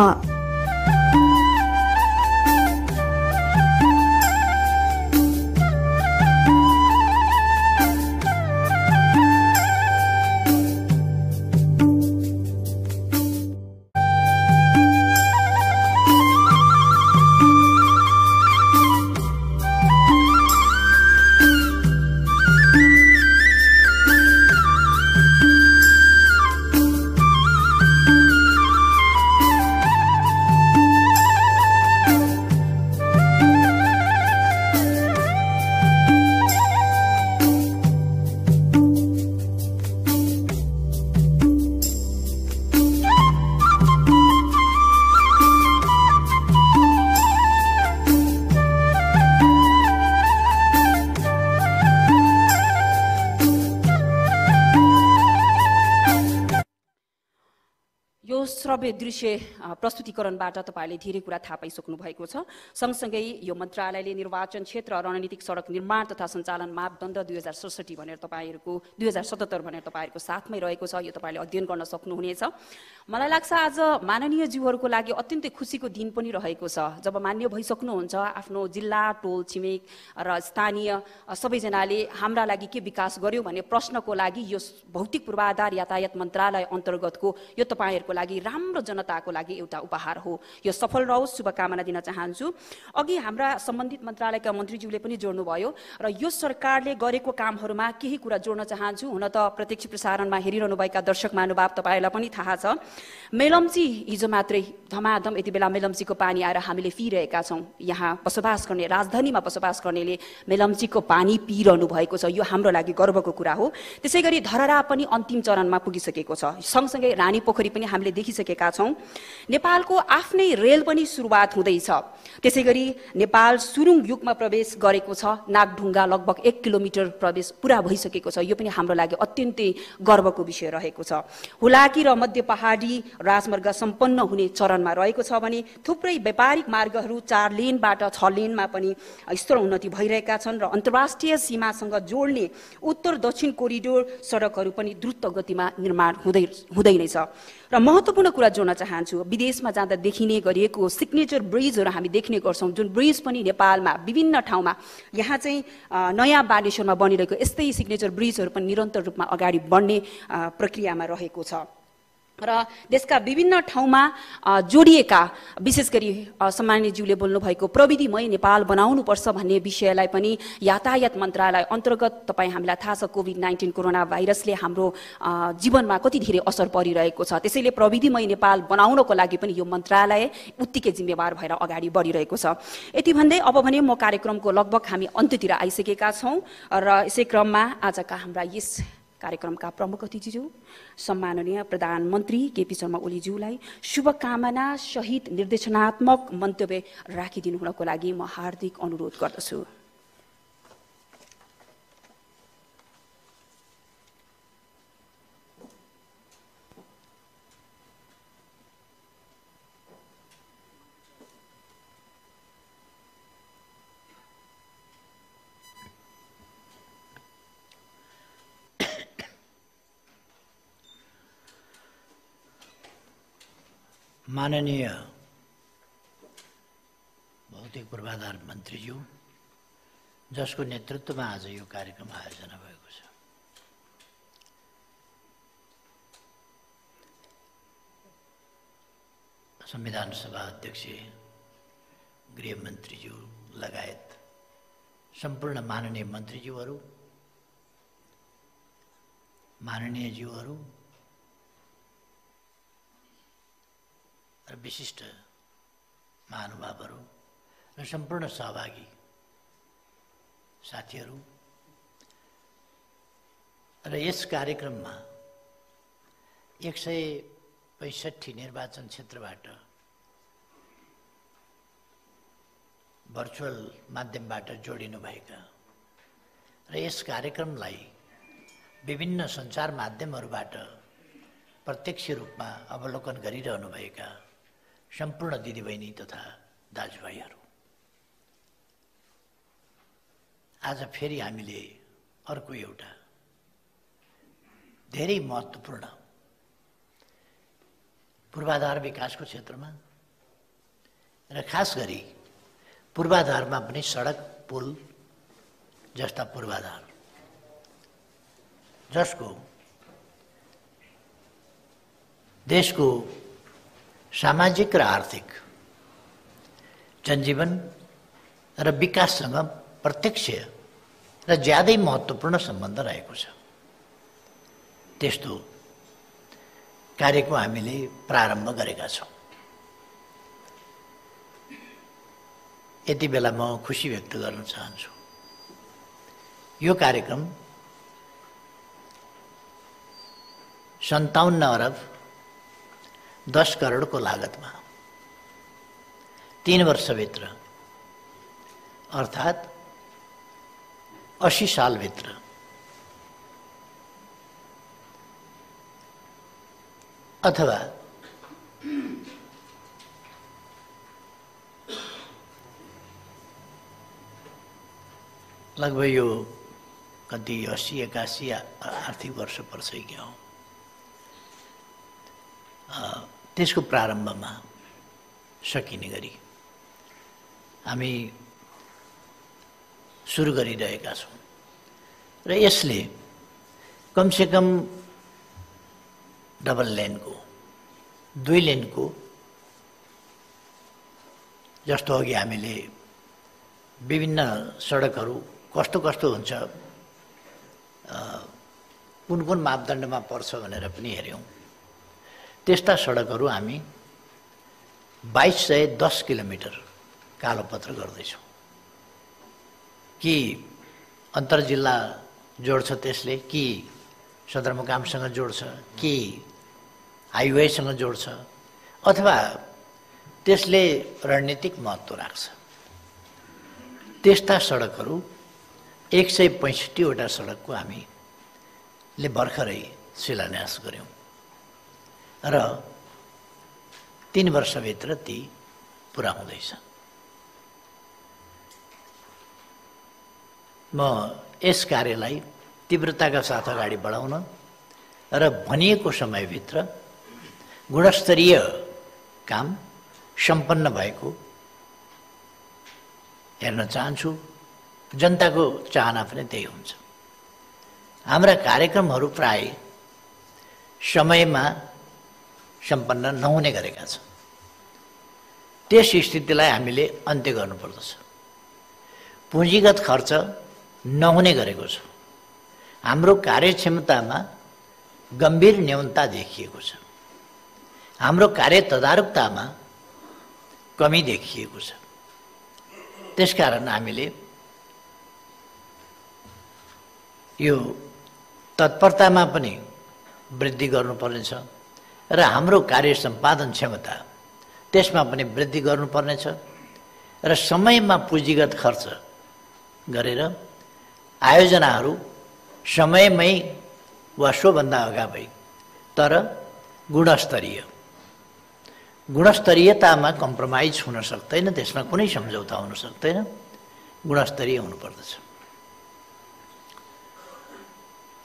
श्रव्य दृश्य प्रस्तुतिकरणबाट तपाईले धेरै कुरा थाहा पाइसक्नु भएको छ। सँगसँगै यो मन्त्रालयले निर्वाचन क्षेत्र रणनीतिक सडक निर्माण तथा सञ्चालन मापदण्ड 2067 भनेर तपाईहरुको 2077 भनेर तपाईहरुको साथमै रहेको छ। यो तपाईले अध्ययन गर्न सक्नुहुनेछ। मलाई लाग्छ आज माननीय ज्यूहरुको लागि अत्यन्तै खुशीको दिन पनि रहेको छ जब मान्य भइसक्नुहुन्छ आफ्नो जिल्ला टोल छिमेक र स्थानीय सबैजनाले हाम्रा लागि के विकास गर्यो भन्ने प्रश्नको लागि यो भौतिक पूर्वाधार यातायात मन्त्रालय अन्तर्गतको यो तपाईहरुको लागि राम्रो जनताको लागि एउटा उपहार हो। यो सफल रहोस् शुभकामना दिन चाहन्छु। अघि हाम्रा सम्बन्धित मन्त्रालयका मन्त्रीज्यूले पनि जोड्नु भयो र यो सरकारले गरेको कामहरुमा केही कुरा जोड्न चाहन्छु। हुन त प्रत्यक्ष प्रसारणमा हेरिरहनु भएका दर्शक महानुभाव तपाईलाई पनि थाहा छ मेलम्ची हिजो मात्रै धमाधम यति बेला मेलम्चीको पानी आएर हामीले पिइरहेका छौं। यहाँ बसोबास गर्ने राजधानीमा बसोबास गर्नेले मेलम्चीको पानी पिइरहनु भएको छ। यो हाम्रो लागि गर्वको कुरा हो। त्यसैगरी धरहरा पनि अन्तिम चरणमा पुगिसकेको छ। सँगसँगै रानी पोखरी पनि हामीले देखिसकेका छौँ। नेपालको आफ्नै रेल पनि सुरुवात हुँदैछ। त्यसैगरी नेपाल सुरुङ युगमा प्रवेश गरेको छ। नागढुङ्गा लगभग 1 किलोमिटर प्रवेश पुरा भइसकेको छ। यो पनि हाम्रो लागि अत्यन्तै गर्वको विषय रहेको छ। हुलाकी र मध्य पहाडी राजमार्ग सम्पन्न हुने चरणमा रहेको छ भने थुप्रै व्यापारिक मार्गहरू 4 लेनबाट 6 लेनमा पनि स्तरोन्नति भइरहेका छन् र अन्तर्राष्ट्रिय सीमासँग जोड्ने उत्तर दक्षिण कोरिडोर सडकहरू पनि द्रुत गतिमा निर्माण हुँदै नै छ। र महत्त्वपूर्ण कुरा जोड्न चाहन्छु, विदेशमा जाँदा देखिने गरिएको सिग्नेचर ब्रिजहरू हामी देख्ने गर्छौँ, जुन ब्रिज पनि नेपालमा विभिन्न ठाउँमा यहाँ चाहिँ नयाँ बानेश्वरमा बनिरहेको यस्तै सिग्नेचर ब्रिजहरू पनि निरन्तर रूपमा अगाडि बढ्ने प्रक्रियामा रहेको छ। र देशका विभिन्न ठाउँमा जोडिएका विशेष गरी सम्माननीयज्यूले बोल्नुभएको प्रविधिमय नेपाल बनाउनुपर्छ भन्ने विषयलाई पनि यातायात मन्त्रालय अन्तर्गत तपाईँ हामीलाई थाहा छ कोभिड-19 कोरोना भाइरसले हाम्रो जीवनमा कति धेरै असर परिरहेको छ। त्यसैले प्रविधिमय नेपाल बनाउनको लागि पनि यो मन्त्रालय उत्तिकै जिम्मेवार भएर अगाडि बढिरहेको छ। यति भन्दै अब भने म कार्यक्रमको लगभग हामी अन्त्यतिर आइसकेका छौँ र यसै क्रममा आजका हाम्रा यस कार्यक्रमका प्रमुख अतिथिज्यू सम्माननीय प्रधानमन्त्री केपी शर्मा ओलीज्यूलाई शुभकामना सहित निर्देशनात्मक मन्तव्य राखिदिनु हुनको लागि म हार्दिक अनुरोध गर्दछु। माननीय भौतिक पूर्वाधार मन्त्रीज्यू, जसको नेतृत्वमा आज यो कार्यक्रम आयोजना भएको छ, संविधान सभा अध्यक्ष गृहमन्त्रीज्यू लगायत सम्पूर्ण माननीय मन्त्रीज्यूहरू, माननीय ज्यूहरू र विशिष्ट महानुभावहरू र सम्पूर्ण सहभागी साथीहरू र यस कार्यक्रममा 165 निर्वाचन क्षेत्रबाट भर्चुअल माध्यमबाट जोडिनुभएका र यस कार्यक्रमलाई विभिन्न सञ्चार माध्यमहरूबाट प्रत्यक्ष रूपमा अवलोकन गरिरहनुभएका सम्पूर्ण दिदीबहिनी तथा दाजुभाइहरू, आज फेरि हामीले अर्को एउटा धेरै महत्त्वपूर्ण पूर्वाधार विकासको क्षेत्रमा र खास गरी पूर्वाधारमा पनि सडक पुल जस्ता पूर्वाधार, जसको देशको सामाजिक र आर्थिक जनजीवन र विकाससँग प्रत्यक्ष र ज्यादै महत्त्वपूर्ण सम्बन्ध रहेको छ। त्यस्तो कार्यको हामीले प्रारम्भ गरेका छौँ। यति बेला म खुसी व्यक्त गर्न चाहन्छु। यो कार्यक्रम 57 अरब 10 करोडको लागतमा 3 वर्षभित्र अर्थात् 80 सालभित्र अथवा लगभग यो कति 80-81 आर्थिक वर्ष पर्छ क्या हो, त्यसको प्रारम्भमा सकिने गरी हामी सुरु गरिरहेका छौँ र यसले कमसेकम डबल लेनको 2 लेनको जस्तो अघि हामीले विभिन्न सडकहरू कस्तो कस्तो हुन्छ, कुन कुन मापदण्डमा पर्छ भनेर पनि हेऱ्यौँ। त्यस्ता सडकहरू हामी 2210 किलोमिटर कालोपत्र गर्दैछौँ। कि अन्तर्जिल्ला जोड्छ त्यसले, कि सदरमुकामसँग जोड्छ, कि हाइवेसँग जोड्छ अथवा त्यसले रणनीतिक महत्त्व राख्छ। त्यस्ता सडकहरू 165वटा सडकको हामीले भर्खरै शिलान्यास गऱ्यौँ र 3 वर्षभित्र ती पुरा हुँदैछ। म यस कार्यलाई तीव्रताका साथ अगाडि बढाउन र भनिएको समयभित्र गुणस्तरीय काम सम्पन्न भएको हेर्न चाहन्छु। जनताको चाहना पनि त्यही हुन्छ। हाम्रा कार्यक्रमहरू प्राय समयमा सम्पन्न नहुने गरेका छन्। त्यस स्थितिलाई हामीले अन्त्य गर्नुपर्दछ। पुँजीगत खर्च नहुने गरेको छ। हाम्रो कार्यक्षमतामा गम्भीर न्यूनता देखिएको छ। हाम्रो कार्य तदारुकतामा कमी देखिएको छ। त्यसकारण हामीले यो तत्परतामा पनि वृद्धि गर्नुपर्नेछ र हाम्रो कार्य सम्पादन क्षमता त्यसमा पनि वृद्धि गर्नुपर्नेछ र समयमा पुँजीगत खर्च गरेर आयोजनाहरू समयमै वा सोभन्दा अगावै तर गुणस्तरीयतामा कम्प्रोमाइज हुन सक्दैन। त्यसमा कुनै सम्झौता हुन सक्दैन। गुणस्तरीय हुनुपर्दछ।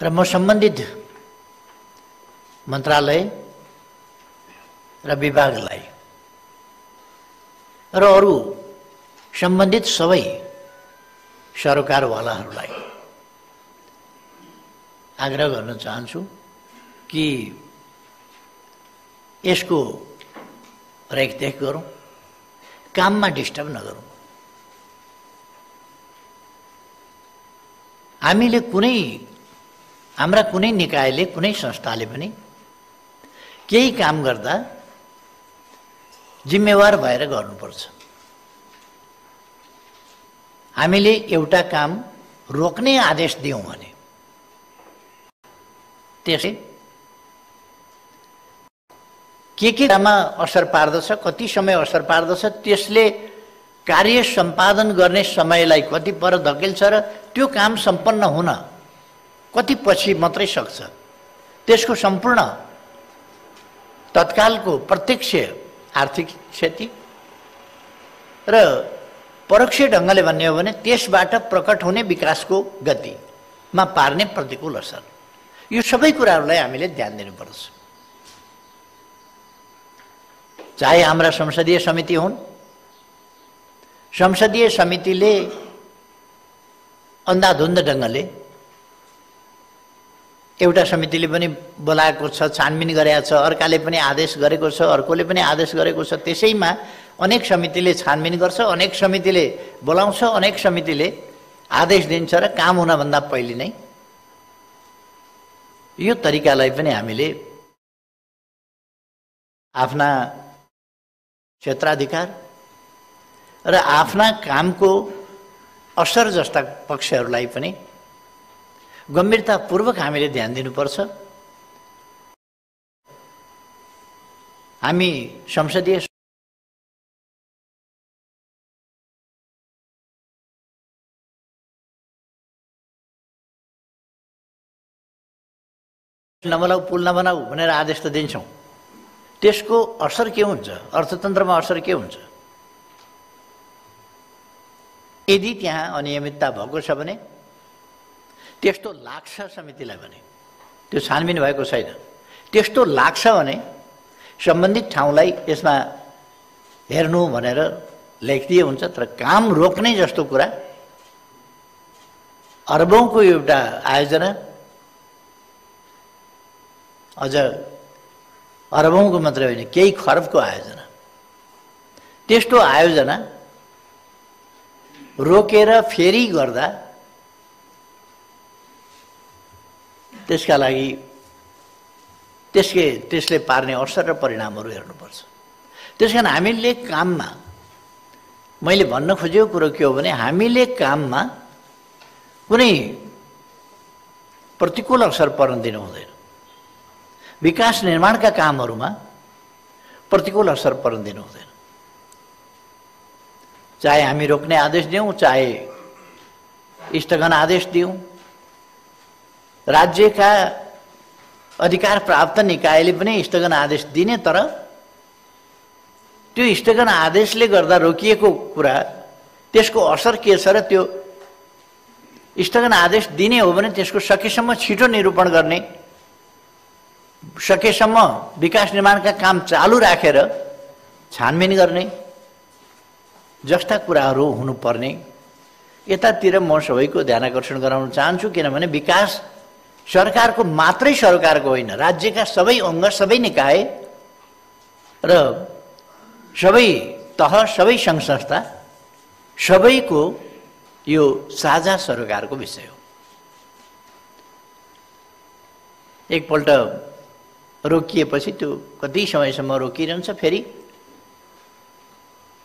र म सम्बन्धित मन्त्रालय र विभागलाई र अरू सम्बन्धित सबै सरकारवालाहरूलाई आग्रह गर्न चाहन्छु कि यसको रेखदेख गरौँ, काममा डिस्टर्ब नगरौँ। हामीले हाम्रा कुनै निकायले कुनै संस्थाले पनि केही काम गर्दा जिम्मेवार भएर गर्नुपर्छ। हामीले एउटा काम रोक्ने आदेश दियौँ भने त्यसले के काममा असर पार्दछ, कति समय असर पार्दछ, त्यसले कार्य सम्पादन गर्ने समयलाई कति पर धकेल्छ र त्यो काम सम्पन्न हुन कति पछि मात्रै सक्छ, त्यसको सम्पूर्ण तत्कालको प्रत्यक्ष आर्थिक क्षति र परोक्ष ढङ्गले भन्ने हो भने त्यसबाट प्रकट हुने विकासको गतिमा पार्ने प्रतिकूल असर, यो सबै कुराहरूलाई हामीले ध्यान दिनुपर्छ। चाहे हाम्रा संसदीय समिति हुन्, संसदीय समितिले अन्धाधुन्ध ढङ्गले एउटा समितिले पनि बोलाएको छ, छानबिन गरेको छ, अर्काले पनि आदेश गरेको छ, अर्कोले पनि आदेश गरेको छ। त्यसैमा अनेक समितिले छानबिन गर्छ, अनेक समितिले बोलाउँछ, अनेक समितिले आदेश दिन्छ र काम हुनभन्दा पहिले नै यो तरिकालाई पनि हामीले आफ्ना क्षेत्राधिकार र आफ्ना कामको असर जस्ता पक्षहरूलाई पनि गम्भीरतापूर्वक हामीले ध्यान दिनुपर्छ। हामी संसदीय नबनाऊ, पुल नबनाऊ भनेर आदेश त दिन्छौँ, त्यसको असर के हुन्छ, अर्थतन्त्रमा असर के हुन्छ? यदि त्यहाँ अनियमितता भएको छ भने त्यस्तो लाग्छ समितिलाई भने, त्यो छानबिन भएको छैन, त्यस्तो लाग्छ भने सम्बन्धित ठाउँलाई यसमा हेर्नु भनेर लेखिदिए हुन्छ। तर काम रोक्ने जस्तो कुरा, अरबौँको एउटा आयोजना, अझ अरबौँको मात्रै होइन केही खरबको आयोजना, त्यस्तो आयोजना रोकेर फेरि गर्दा त्यसका लागि त्यसले पार्ने असर र परिणामहरू हेर्नुपर्छ। त्यसकारण हामीले काममा, मैले भन्न खोजेको कुरो के हो भने हामीले काममा कुनै प्रतिकूल असर पर्न दिनु हुँदैन। विकास निर्माणका कामहरूमा प्रतिकूल असर पर्न दिनु हुँदैन। चाहे हामी रोक्ने आदेश दिउँ, चाहे स्थगन आदेश दिउँ, राज्यका अधिकार प्राप्त निकायले पनि स्थगन आदेश दिने, तर त्यो स्थगन आदेशले गर्दा रोकिएको कुरा त्यसको असर के छ र त्यो स्थगन आदेश दिने हो भने त्यसको सकेसम्म छिटो निरूपण गर्ने, सकेसम्म विकास निर्माणका काम चालू राखेर छानबिन गर्ने जस्ता कुराहरू हुनुपर्ने, यतातिर म सबैको ध्यान आकर्षण गराउन चाहन्छु। किनभने विकास सरकारको मात्रै सरकारको होइन, राज्यका सबै अङ्ग, सबै निकाय र सबै तह, सबै सङ्घ संस्था सबैको यो साझा सरकारको विषय हो। एकपल्ट रोकिएपछि त्यो कति समयसम्म रोकिरहन्छ, फेरि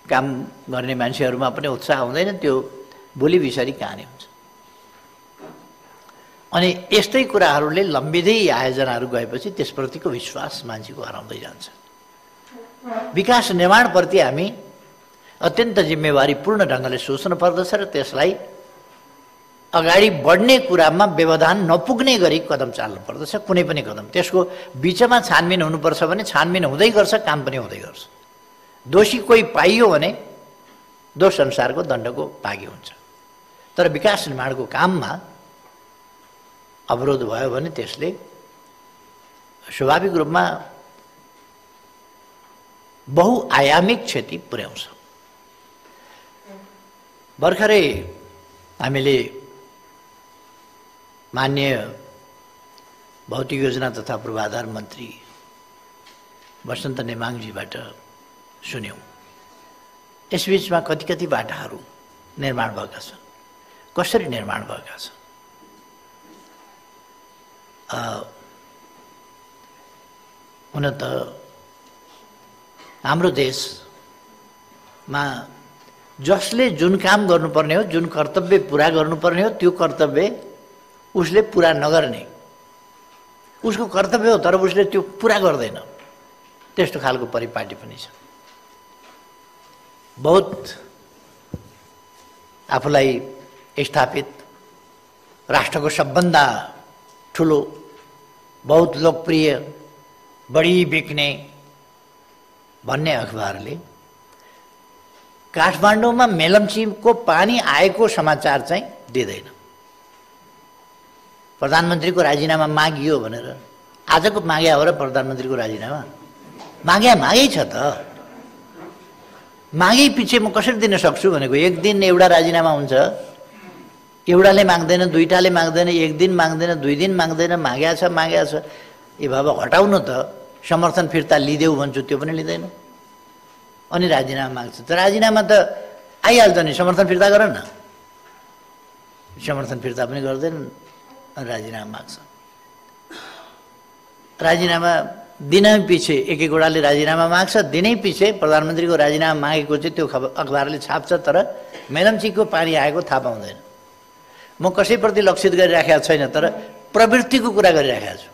काम गर्ने मान्छेहरूमा पनि उत्साह हुँदैन, त्यो भोलि बिसरी कहानी हुन्छ। अनि यस्तै कुराहरूले लम्बिँदै आयोजनाहरू गएपछि त्यसप्रतिको विश्वास मान्छेको हराउँदै जान्छ। विकास निर्माणप्रति हामी अत्यन्त जिम्मेवारीपूर्ण ढङ्गले सोच्नु पर्दछ र त्यसलाई अगाडि बढ्ने कुरामा व्यवधान नपुग्ने गरी कदम चाल्नु पर्दछ। कुनै पनि कदम त्यसको बिचमा छानबिन हुनुपर्छ भने छानबिन हुँदै गर्छ, काम पनि हुँदै गर्छ। दोषी कोही पाइयो भने दोष अनुसारको दण्डको भागी हुन्छ। तर विकास निर्माणको काममा अवरोध भयो भने त्यसले स्वाभाविक रूपमा बहुआयामिक क्षति पुर्याउँछ। भर्खरै हामीले माननीय भौतिक योजना तथा पूर्वाधार मन्त्री वसन्त नेमाङजीबाट सुन्यौँ। यसबीचमा कति बाटाहरू निर्माण भएका छन्, कसरी निर्माण भएका छन्। हुन त हाम्रो देशमा जसले जुन काम गर्नुपर्ने हो, जुन कर्तव्य पुरा गर्नुपर्ने हो, त्यो कर्तव्य उसले पुरा नगर्ने, उसको कर्तव्य हो तर उसले त्यो पुरा गर्दैन, त्यस्तो खालको परिपाटी पनि छ। बहुत आफूलाई स्थापित राष्ट्रको सबभन्दा ठुलो, बहुत लोकप्रिय, बढी बिक्ने भन्ने अखबारले काठमाडौँमा मेलम्चीको पानी आएको समाचार चाहिँ दिँदैन। प्रधानमन्त्रीको राजीनामा मागियो भनेर आजको मागे हो र प्रधानमन्त्रीको राजीनामा मागै छ त। मागे पछि म कसरी दिन सक्छु भनेको, एक दिन एउटा राजीनामा हुन्छ, एउटाले माग्दैन, दुईटाले माग्दैन, एक दिन माग्दैन, दुई दिन माग्दैन, माग्या छ। ए बाबा हटाउनु त, समर्थन फिर्ता लिदेऊ भन्छु, त्यो पनि लिँदैन। अनि राजीनामा माग्छ त, राजीनामा त आइहाल्छ नि, समर्थन फिर्ता गर न, समर्थन फिर्ता पनि गर्दैन, राजीनामा माग्छ। राजीनामा दिनै पछि एक एकवटाले राजीनामा माग्छ, दिनै पछि प्रधानमन्त्रीको राजीनामा मागेको चाहिँ त्यो अखबारले छाप्छ, तर मेलम्चीको पानी आएको थाहा पाउँदैन। म कसैप्रति लक्षित गरिराखेको छैन, तर प्रवृत्तिको कुरा गरिराखेको छु।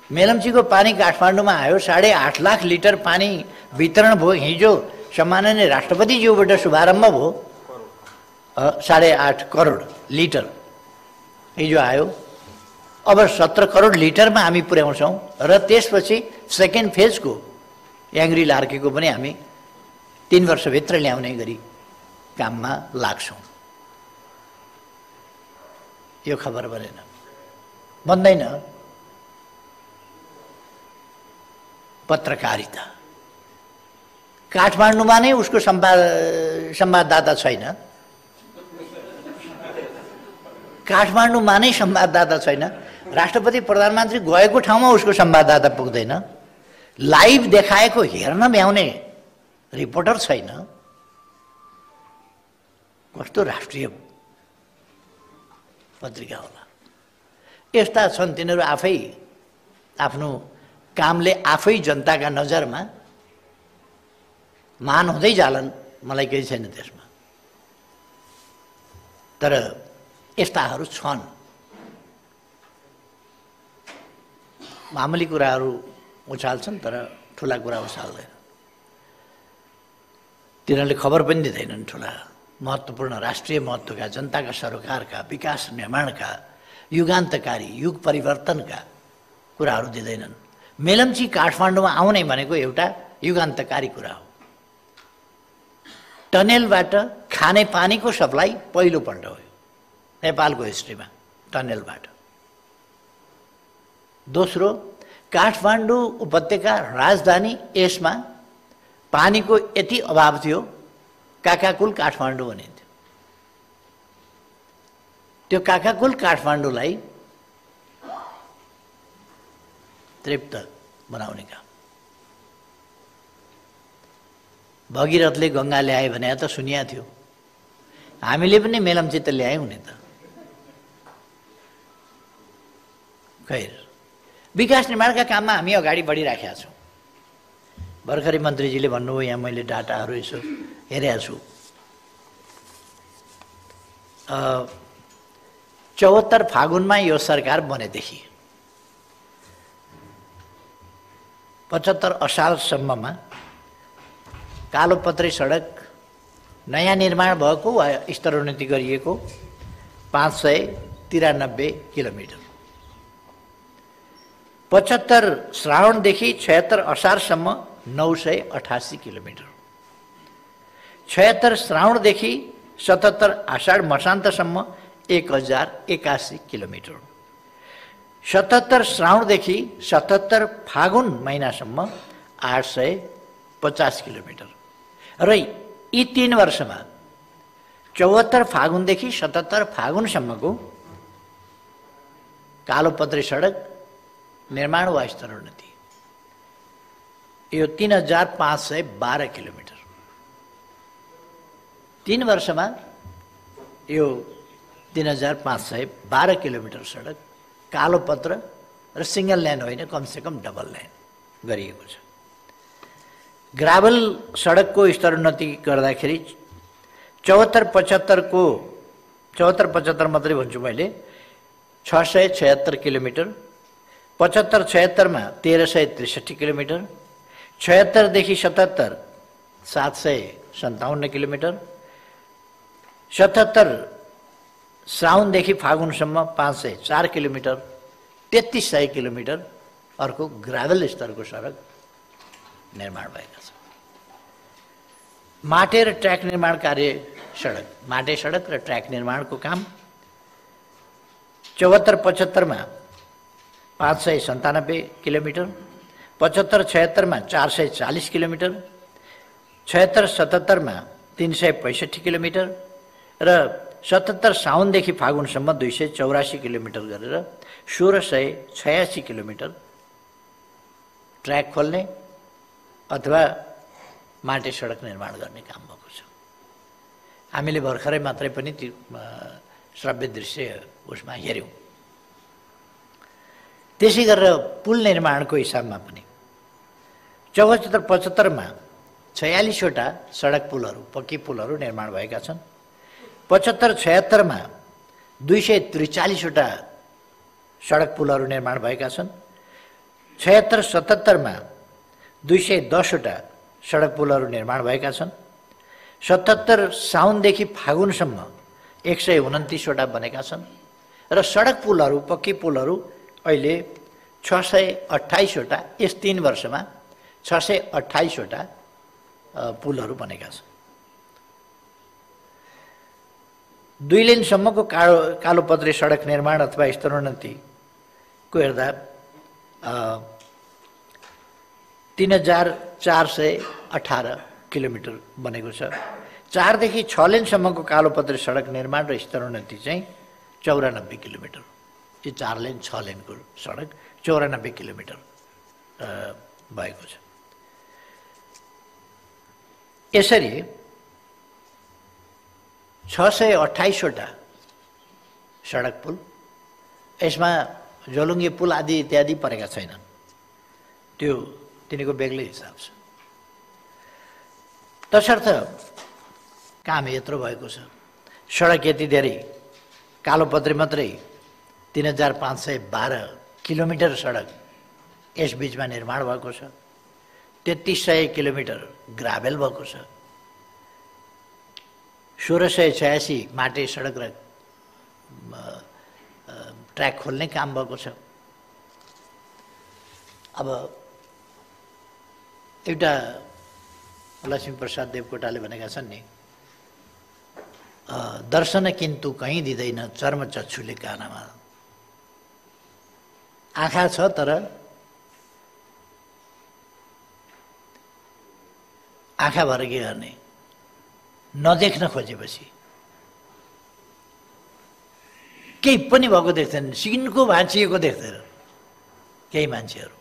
मेलम्चीको पानी काठमाडौँमा आयो, 8.5 लाख लिटर पानी वितरण भयो। हिजो सम्माननीय राष्ट्रपतिज्यूबाट शुभारम्भ भयो, 8.5 करोड लिटर हिजो आयो। अब 17 करोड लिटरमा हामी पुर्याउँछौँ र त्यसपछि सेकेन्ड फेजको याङ्ग्री लार्केको पनि हामी 3 वर्षभित्र ल्याउने गरी काममा लाग्छौँ। यो खबर बन्दैन। पत्रकारिता काठमाडौँमा नै उसको संवाददाता छैन, काठमाडौँमा नै संवाददाता छैन, राष्ट्रपति प्रधानमन्त्री गएको ठाउँमा उसको संवाददाता पुग्दैन, लाइभ देखाएको हेर्न भ्याउने रिपोर्टर छैन। कस्तो राष्ट्रिय पत्रिका होला। यस्ता छन्, तिनीहरू आफै आफ्नो कामले आफै जनताका नजरमा महान हुँदै जालान्, मलाई केही छैन त्यसमा। तर यस्ताहरू छन्। मामुली कुराहरू उछाल्छन् तर ठुला कुरा उछाल्दैन। तिनीहरूले खबर पनि दिँदैनन् ठुला महत्त्वपूर्ण राष्ट्रिय महत्त्वका, जनताका सरोकारका, विकास निर्माणका, युगान्तकारी, युग परिवर्तनका कुराहरू दिँदैनन्। मेलम्ची काठमाडौँमा आउने भनेको एउटा युगान्तकारी कुरा हो। टनेलबाट खाने पानीको सप्लाई पहिलोपल्ट हो नेपालको हिस्ट्रीमा, टनेलबाट। दोस्रो, काठमाडौँ उपत्यका राजधानी, यसमा पानीको यति अभाव थियो, काकाकुल काठमाडौँ भनिन्थ्यो। त्यो काकाकुल काठमाडौँलाई तृप्त बनाउने काम भगीरथले गङ्गा ल्याए भने त सुनिया थियो, हामीले पनि मेलम्ची त ल्यायौँ नि त। खैर, विकास निर्माणका काममा हामी अगाडि बढिराखेका छौँ। भर्खरै मन्त्रीजीले भन्नुभयो, यहाँ मैले डाटाहरू यसो हेरेको छु। 74 फागुनमा यो सरकार बनेदेखि 75 असारसम्ममा कालोपत्री सडक नयाँ निर्माण भएको वा स्तरोन्नति गरिएको 593 किलोमिटर, 75 श्रावणदेखि 76 असारसम्म 988 किलोमिटर, 76 श्रावणदेखि 77 आषाढ मसान्तसम्म 1081 किलोमिटर, 77 श्रावणदेखि 77 फागुन महिनासम्म 850 किलोमिटर। र यी 3 वर्षमा 74 फागुनदेखि 77 फागुनसम्मको कालोपत्री सडक निर्माण वा स्तरोन्नति यो 3512 किलोमिटर। 3 वर्षमा यो 3512 किलोमिटर सडक कालोपत्र र सिंगल लाइन होइन, कमसेकम डबल लाइन गरिएको छ। ग्राभल सडकको स्तरोन्नति गर्दाखेरि 74-75 मात्रै भन्छु मैले, 676 किलोमिटर, 75-76मा 1363 किलोमिटर, 76देखि 77 757 किलोमिटर, 77 श्रावणदेखि फागुनसम्म 504 किलोमिटर, 3300 किलोमिटर अर्को ग्राभल स्तरको सडक निर्माण भएका छन्। माटे र ट्र्याक निर्माण कार्य सडक, माटे सडक र ट्र्याक निर्माणको काम 74-75मा 597 किलोमिटर, 75-76मा 440 किलोमिटर, 76-77मा 365 किलोमिटर र 77 साउनदेखि फागुनसम्म 284 किलोमिटर गरेर 1686 किलोमिटर ट्र्याक खोल्ने अथवा माटे सडक निर्माण गर्ने काम भएको छ। हामीले भर्खरै मात्रै पनि ती श्रव्य दृश्य उसमा हेऱ्यौँ। त्यसै गरेर पुल निर्माणको हिसाबमा पनि 74-75मा 46वटा सडक पुलहरू, पक्की पुलहरू निर्माण भएका छन्। 75-76मा 243वटा सडक पुलहरू निर्माण भएका छन्। 76-77मा 210वटा सडक पुलहरू निर्माण भएका छन्। 77 साउनदेखि फागुनसम्म 129वटा बनेका छन् र सडक पुलहरू, पक्की पुलहरू अहिले 628वटा, यस 3 वर्षमा 628वटा पुलहरू बनेका छन्। 2 लेनसम्मको कालोपत्री सडक निर्माण अथवा स्तरोन्नतिको हेर्दा 3418 किलोमिटर बनेको छ। 4 देखि 6 लेनसम्मको कालोपत्री सडक निर्माण र स्तरोन्नति चाहिँ 94 किलोमिटर। यो 4 लेन 6 लेनको सडक 94 किलोमिटर भएको छ। यसरी 628वटा सडक पुल, यसमा झोलुङ्गे पुल आदि इत्यादि परेका छैनन्, त्यो तिनीको बेग्लै हिसाब छ। तसर्थ काम यत्रो भएको छ, सडक यति धेरै, कालोपत्री मात्रै 3512 किलोमिटर सडक यस बीचमा निर्माण भएको छ। 3300 किलोमिटर ग्राभेल भएको छ। 1686 माटे सडक र ट्र्याक खोल्ने काम भएको छ। अब एउटा लक्ष्मीप्रसाद देवकोटाले भनेका छन् नि, दर्शन किन्तु कहीँ दिँदैन चर्म चक्षुले कानमा। आँखा छ तर आँखा भएर के गर्ने, नदेख्न खोजेपछि केही पनि भएको देख्दैन, सिनको भाँचिएको देख्दैन केही मान्छेहरू।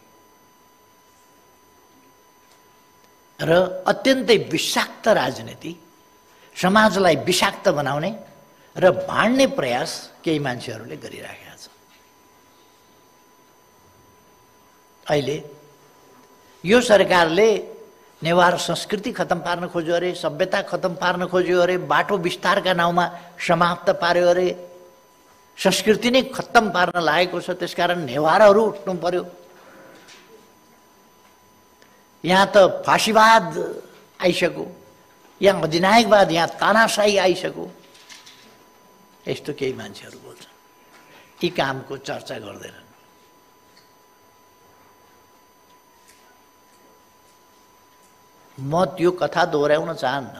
र अत्यन्तै विषाक्त राजनीति, समाजलाई विषाक्त बनाउने र भाँड्ने प्रयास केही मान्छेहरूले गरिराखेका छन्। अहिले यो सरकारले नेवार संस्कृति खत्तम पार्न खोज्यो अरे, सभ्यता खत्तम पार्न खोज्यो अरे, बाटो विस्तारका नाउँमा समाप्त पार्यो अरे, संस्कृति नै खत्तम पार्न लागेको छ। त्यसकारण नेवारहरू उठ्नु पर्यो। यहाँ त फाँसीवाद आइसक्यो, यहाँ अधिनायकवाद, यहाँ तानाशाही आइसक्यो। यस्तो केही मान्छेहरू बोल्छन्, यी कामको चर्चा गर्दैनन्। म त्यो कथा दोहोऱ्याउन चाहन्न।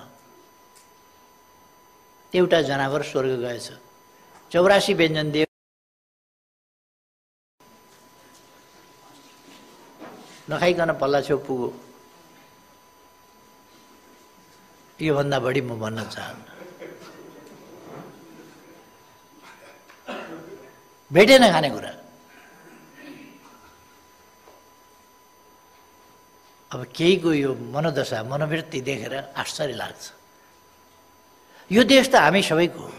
एउटा जनावर स्वर्ग गएछ, 84 व्यञ्जन दिए, नखाइकन पल्ला छेउ पुग्यो। योभन्दा बढी म भन्न चाहन्न। भेटेन खाने कुरा। अब केहीको यो मनोदशा मनोवृत्ति देखेर आश्चर्य लाग्छ। यो देश त हामी सबैको हो,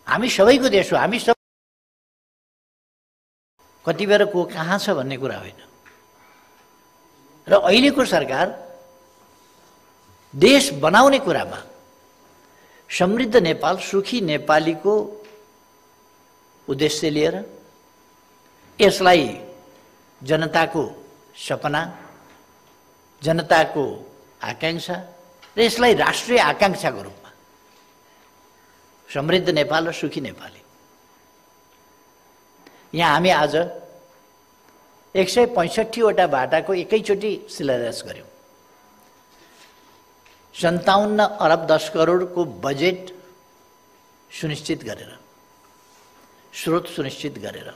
हामी सबैको देश हो। हामी सब कति बेर को कहाँ छ भन्ने कुरा होइन। र अहिलेको सरकार देश बनाउने कुरामा समृद्ध नेपाल, सुखी नेपालीको उद्देश्य लिएर यसलाई जनताको सपना, जनताको आकांक्षा र यसलाई राष्ट्रिय आकांक्षाको रूपमा समृद्ध नेपाल र सुखी नेपाली, यहाँ हामी आज 165 वटा बाटाको एकैचोटि शिलान्यास गर्यौं। 57 अरब 10 करोडको बजेट सुनिश्चित गरेर, स्रोत सुनिश्चित गरेर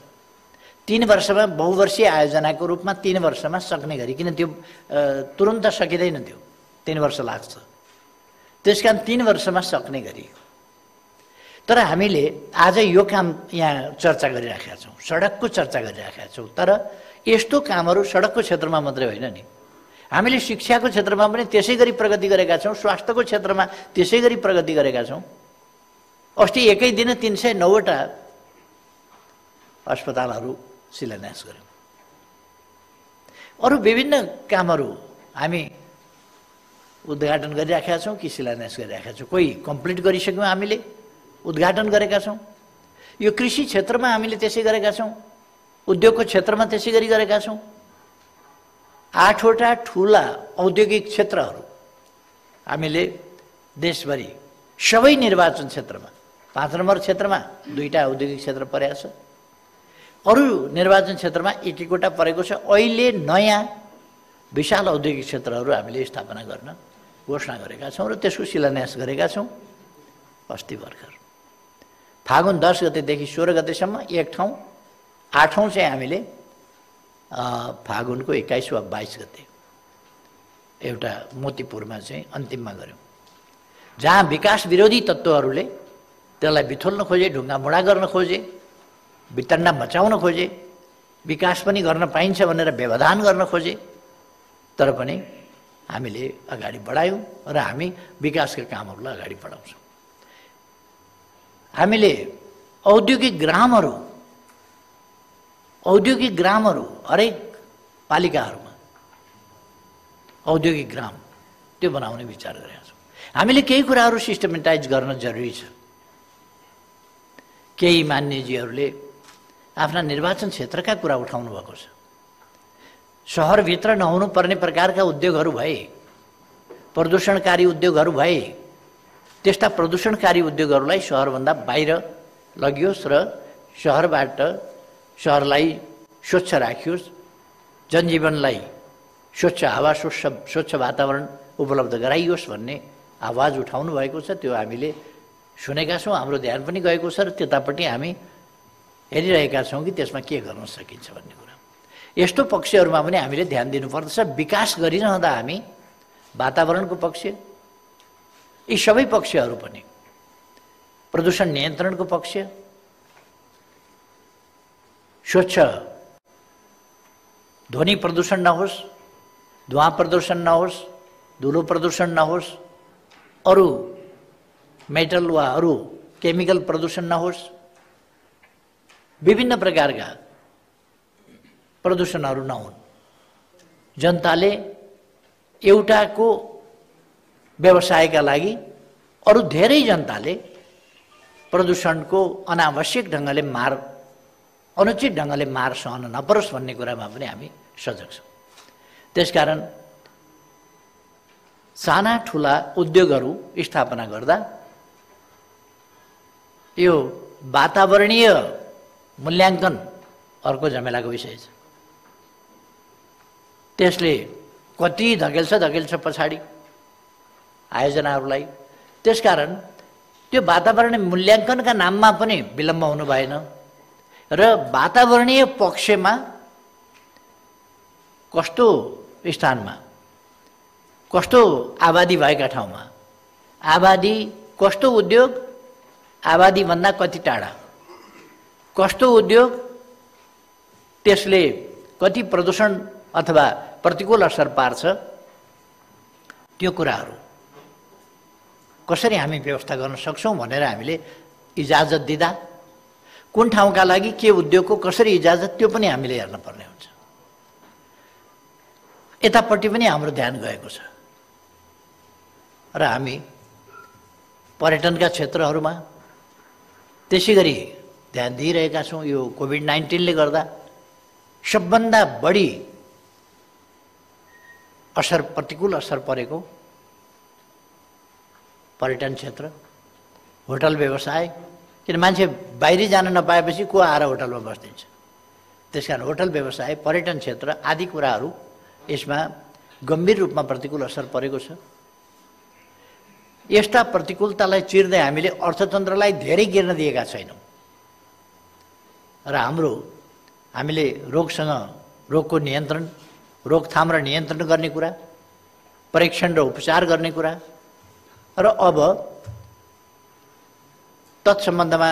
3 वर्षमा बहुवर्षीय आयोजनाको रूपमा 3 वर्षमा सक्ने गरी, किन त्यो तुरन्त सकिँदैन, त्यो 3 वर्ष लाग्छ। त्यसकारण 3 वर्षमा सक्ने गरी। तर हामीले आज यो काम यहाँ चर्चा गरिराखेका छौँ, सडकको चर्चा गरिराखेका छौँ। तर यस्तो कामहरू सडकको क्षेत्रमा मात्रै होइन नि, हामीले शिक्षाको क्षेत्रमा पनि त्यसै गरी प्रगति गरेका छौँ, स्वास्थ्यको क्षेत्रमा त्यसै गरी प्रगति गरेका छौँ। अस्ति एकै दिन 309 वटा अस्पतालहरू शिलान्यास गर्यौँ। अरू विभिन्न कामहरू हामी उद्घाटन गरिराखेका छौँ कि शिलान्यास गरिराखेका छौँ। कोही कम्प्लिट गरिसक्यौँ, हामीले उद्घाटन गरेका छौँ। यो कृषि क्षेत्रमा हामीले त्यसै गरेका छौँ, उद्योगको क्षेत्रमा त्यसै गरी गरेका छौँ। 8 वटा ठुला औद्योगिक क्षेत्रहरू हामीले देशभरि सबै निर्वाचन क्षेत्रमा, 5 नम्बर क्षेत्रमा 2टा औद्योगिक क्षेत्र परेको छ, अरू निर्वाचन क्षेत्रमा 1-1वटा परेको छ। अहिले नयाँ विशाल औद्योगिक क्षेत्रहरू हामीले स्थापना गर्न घोषणा गरेका छौँ र त्यसको शिलान्यास गरेका छौँ। अस्ति भर्खर फागुन 10 गतेदेखि 16 गतेसम्म एक ठाउँ, 8औँ चाहिँ हामीले फागुनको 21 वा 22 गते एउटा मोतीपुरमा चाहिँ अन्तिममा गऱ्यौँ, जहाँ विकास विरोधी तत्त्वहरूले त्यसलाई बिथोल्न खोजे, ढुङ्गामुढा गर्न खोजे, वितण्डा मचाउन खोजे, विकास पनि गर्न पाइन्छ भनेर व्यवधान गर्न खोजे। तर पनि हामीले अगाडि बढायौँ र हामी विकासका कामहरूलाई अगाडि बढाउँछौँ। हामीले औद्योगिक ग्रामहरू हरेक पालिकाहरूमा औद्योगिक ग्राम त्यो बनाउने विचार गरेका छौँ। हामीले केही कुराहरू सिस्टमेटाइज गर्न जरुरी छ। केही मान्यजीहरूले आफ्ना निर्वाचन क्षेत्रका कुरा उठाउनु भएको छ। सहरभित्र नहुनु पर्ने प्रकारका उद्योगहरू भए, प्रदूषणकारी उद्योगहरू भए, त्यस्ता प्रदूषणकारी उद्योगहरूलाई सहरभन्दा बाहिर लगियोस् र सहरबाट सहरलाई स्वच्छ राखियोस्, जनजीवनलाई स्वच्छ हावा, स्वच्छ वातावरण उपलब्ध गराइयोस् भन्ने आवाज उठाउनु भएको छ। त्यो हामीले सुनेका छौँ, हाम्रो ध्यान पनि गएको छ र त्यतापट्टि हामी हेरिरहेका छौँ कि त्यसमा के गर्न सकिन्छ भन्ने कुरा। यस्तो पक्षहरूमा पनि हामीले ध्यान दिनुपर्दछ। विकास गरिरहँदा हामी वातावरणको पक्ष, यी सबै पक्षहरू पनि, प्रदूषण नियन्त्रणको पक्ष, स्वच्छ ध्वनि प्रदूषण नहोस्, धुवाँ प्रदूषण नहोस्, धुलो प्रदूषण नहोस्, अरू मेटल वा अरू केमिकल प्रदूषण नहोस्, विभिन्न प्रकारका प्रदूषणहरू नहुन्। जनताले एउटाको व्यवसायका लागि अरू धेरै जनताले प्रदूषणको अनावश्यक ढङ्गले अनुचित ढङ्गले मार सहन नपरोस् भन्ने कुरामा पनि हामी सजग छौँ। त्यसकारण साना ठुला उद्योगहरू स्थापना गर्दा यो वातावरणीय मूल्याङ्कन अर्को झमेलाको विषय छ। त्यसले कति धकेल्छ पछाडि आयोजनाहरूलाई। त्यसकारण त्यो वातावरणीय मूल्याङ्कनका नाममा पनि विलम्ब हुनु भएन र वातावरणीय पक्षमा कस्तो स्थानमा, कस्तो आबादी भएका ठाउँमा, आबादी कस्तो उद्योग, आबादीभन्दा कति टाढा कस्तो उद्योग, त्यसले कति प्रदूषण अथवा प्रतिकूल असर पार्छ, त्यो कुराहरू कसरी हामी व्यवस्था गर्न सक्छौँ भनेर हामीले इजाजत दिँदा कुन ठाउँका लागि के उद्योगको कसरी इजाजत, त्यो पनि हामीले हेर्नुपर्ने हुन्छ। यतापट्टि पनि हाम्रो ध्यान गएको छ र हामी पर्यटनका क्षेत्रहरूमा त्यसै गरी ध्यान दिइरहेका छौँ। यो कोभिड-19ले गर्दा सबभन्दा बढी प्रतिकूल असर परेको पर्यटन क्षेत्र, होटल व्यवसाय, किन मान्छे बाहिरी जान नपाएपछि को आएर होटलमा बस्दिन्छ। त्यसकारण होटल व्यवसाय, पर्यटन क्षेत्र आदि कुराहरू यसमा गम्भीर रूपमा प्रतिकूल असर परेको छ। यस्ता प्रतिकूलतालाई चिर्दै हामीले अर्थतन्त्रलाई धेरै गिर्न दिएका छैनौँ र हामीले रोगको नियन्त्रण, रोकथाम र नियन्त्रण गर्ने कुरा, परीक्षण र उपचार गर्ने कुरा र अब तत्सम्बन्धमा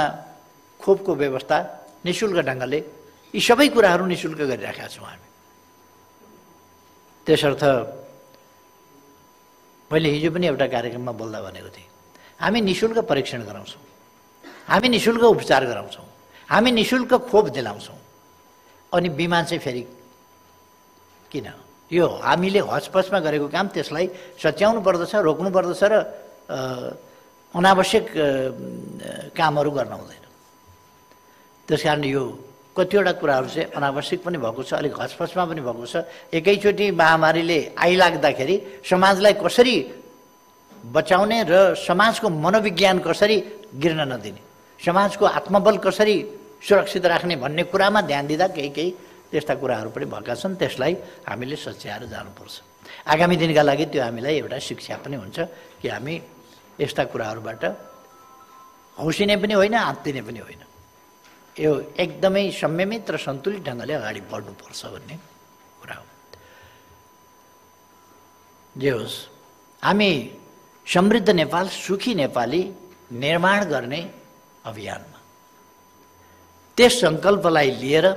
खोपको व्यवस्था निःशुल्क ढङ्गले, यी सबै कुराहरू निःशुल्क गरिराखेका छौँ हामी। त्यसर्थ मैले हिजो पनि एउटा कार्यक्रममा बोल्दा भनेको थिएँ, हामी निःशुल्क परीक्षण गराउँछौँ, हामी निःशुल्क उपचार गराउँछौँ, हामी निःशुल्क खोप दिलाउँछौँ। अनि बिमा चाहिँ फेरि किन? यो हामीले हचपचमा गरेको काम, त्यसलाई सच्याउनु पर्दछ, रोक्नु पर्दछ र अनावश्यक कामहरू गर्न हुँदैन। त्यसकारण यो कतिवटा कुराहरू चाहिँ अनावश्यक पनि भएको छ, अलिक हचपचमा पनि भएको छ। एकैचोटि महामारीले आइलाग्दाखेरि समाजलाई कसरी बचाउने र समाजको मनोविज्ञान कसरी गिर्न नदिने, समाजको आत्मबल कसरी सुरक्षित राख्ने भन्ने कुरामा ध्यान दिँदा केही त्यस्ता कुराहरू पनि भएका छन्। त्यसलाई हामीले सच्याएर जानुपर्छ। आगामी दिनका लागि त्यो हामीलाई एउटा शिक्षा पनि हुन्छ कि हामी यस्ता कुराहरूबाट हौसिने पनि होइन, आत्तिने पनि होइन। यो एकदमै संयमित र सन्तुलित ढङ्गले अगाडि बढ्नुपर्छ भन्ने कुरा हो। जे होस्, हामी समृद्ध नेपाल, सुखी नेपाली निर्माण गर्ने अभियानमा, त्यस सङ्कल्पलाई लिएर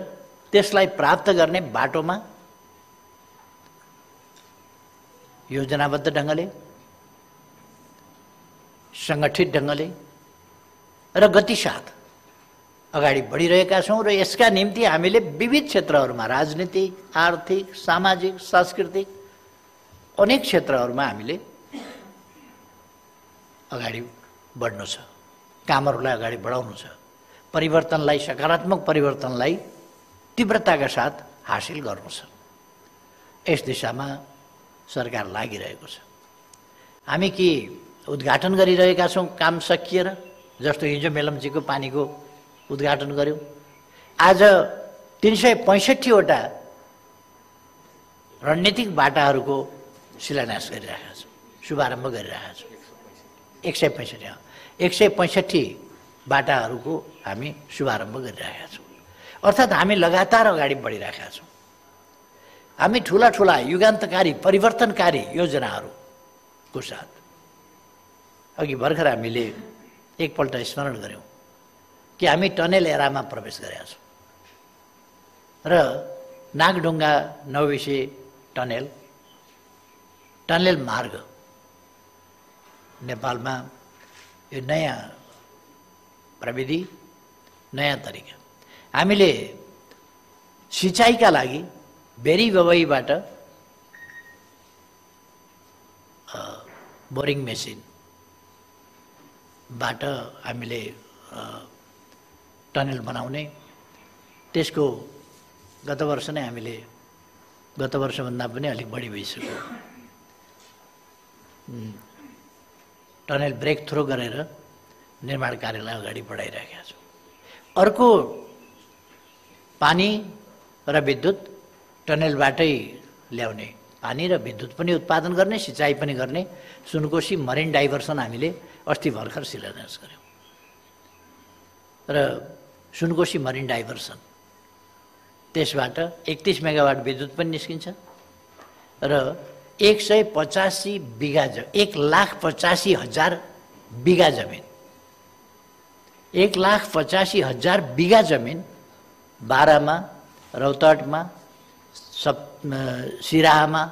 त्यसलाई प्राप्त गर्ने बाटोमा योजनाबद्ध ढङ्गले, सङ्गठित ढङ्गले र गतिसाथ अगाडि बढिरहेका छौँ र यसका निम्ति हामीले विविध क्षेत्रहरूमा, राजनीतिक, आर्थिक, सामाजिक, सांस्कृतिक अनेक क्षेत्रहरूमा हामीले अगाडि बढ्नु छ, कामहरूलाई अगाडि बढाउनु छ, परिवर्तनलाई, सकारात्मक परिवर्तनलाई तीव्रताका साथ हासिल गर्नु छ। यस दिशामा सरकार लागिरहेको छ। हामी के उद्घाटन गरिरहेका छौँ काम सकिएर, जस्तो हिजो मेलम्चीको पानीको उद्घाटन गऱ्यौँ। आज 365वटा रणनीतिक बाटाहरूको शिलान्यास गरिरहेका छौँ, शुभारम्भ गरिरहेका छौँ। 165 बाटाहरूको हामी शुभारम्भ गरिरहेका छौँ। अर्थात् हामी लगातार अगाडि बढिरहेका छौँ। हामी ठुला ठुला युगान्तकारी परिवर्तनकारी योजनाहरूको साथ अघि भर्खर हामीले एकपल्ट स्मरण गऱ्यौँ कि हामी टनेल एरामा प्रवेश गरेका छौँ र नागढुङ्गा नौबिसे टनेल मार्ग नेपालमा यो नयाँ प्रविधि, नयाँ तरिका। हामीले सिँचाइका लागि बेरी बबईबाट बोरिङ मेसिनबाट हामीले टनेल बनाउने, त्यसको गत वर्ष नै हामीले, गत वर्षभन्दा पनि अलिक बढी भइसक्यो, टनेल ब्रेक थ्रो गरेर निर्माण कार्यलाई अगाडि बढाइरहेका छौँ। अर्को पानी र विद्युत टनेलबाटै ल्याउने, पानी र विद्युत पनि उत्पादन गर्ने, सिँचाइ पनि गर्ने सुनकोशी मरिन डाइभर्सन हामीले अस्ति भर्खर शिलान्यास गऱ्यौँ। र सुनकोशी मरिन डाइभर्सन, त्यसबाट 31 मेगावाट विद्युत पनि निस्किन्छ र 185 बिघा 1,85,000 बिघा जमिन, 1,85,000 बिघा जमिन बारामा, रौतहटमा, सिराहामा,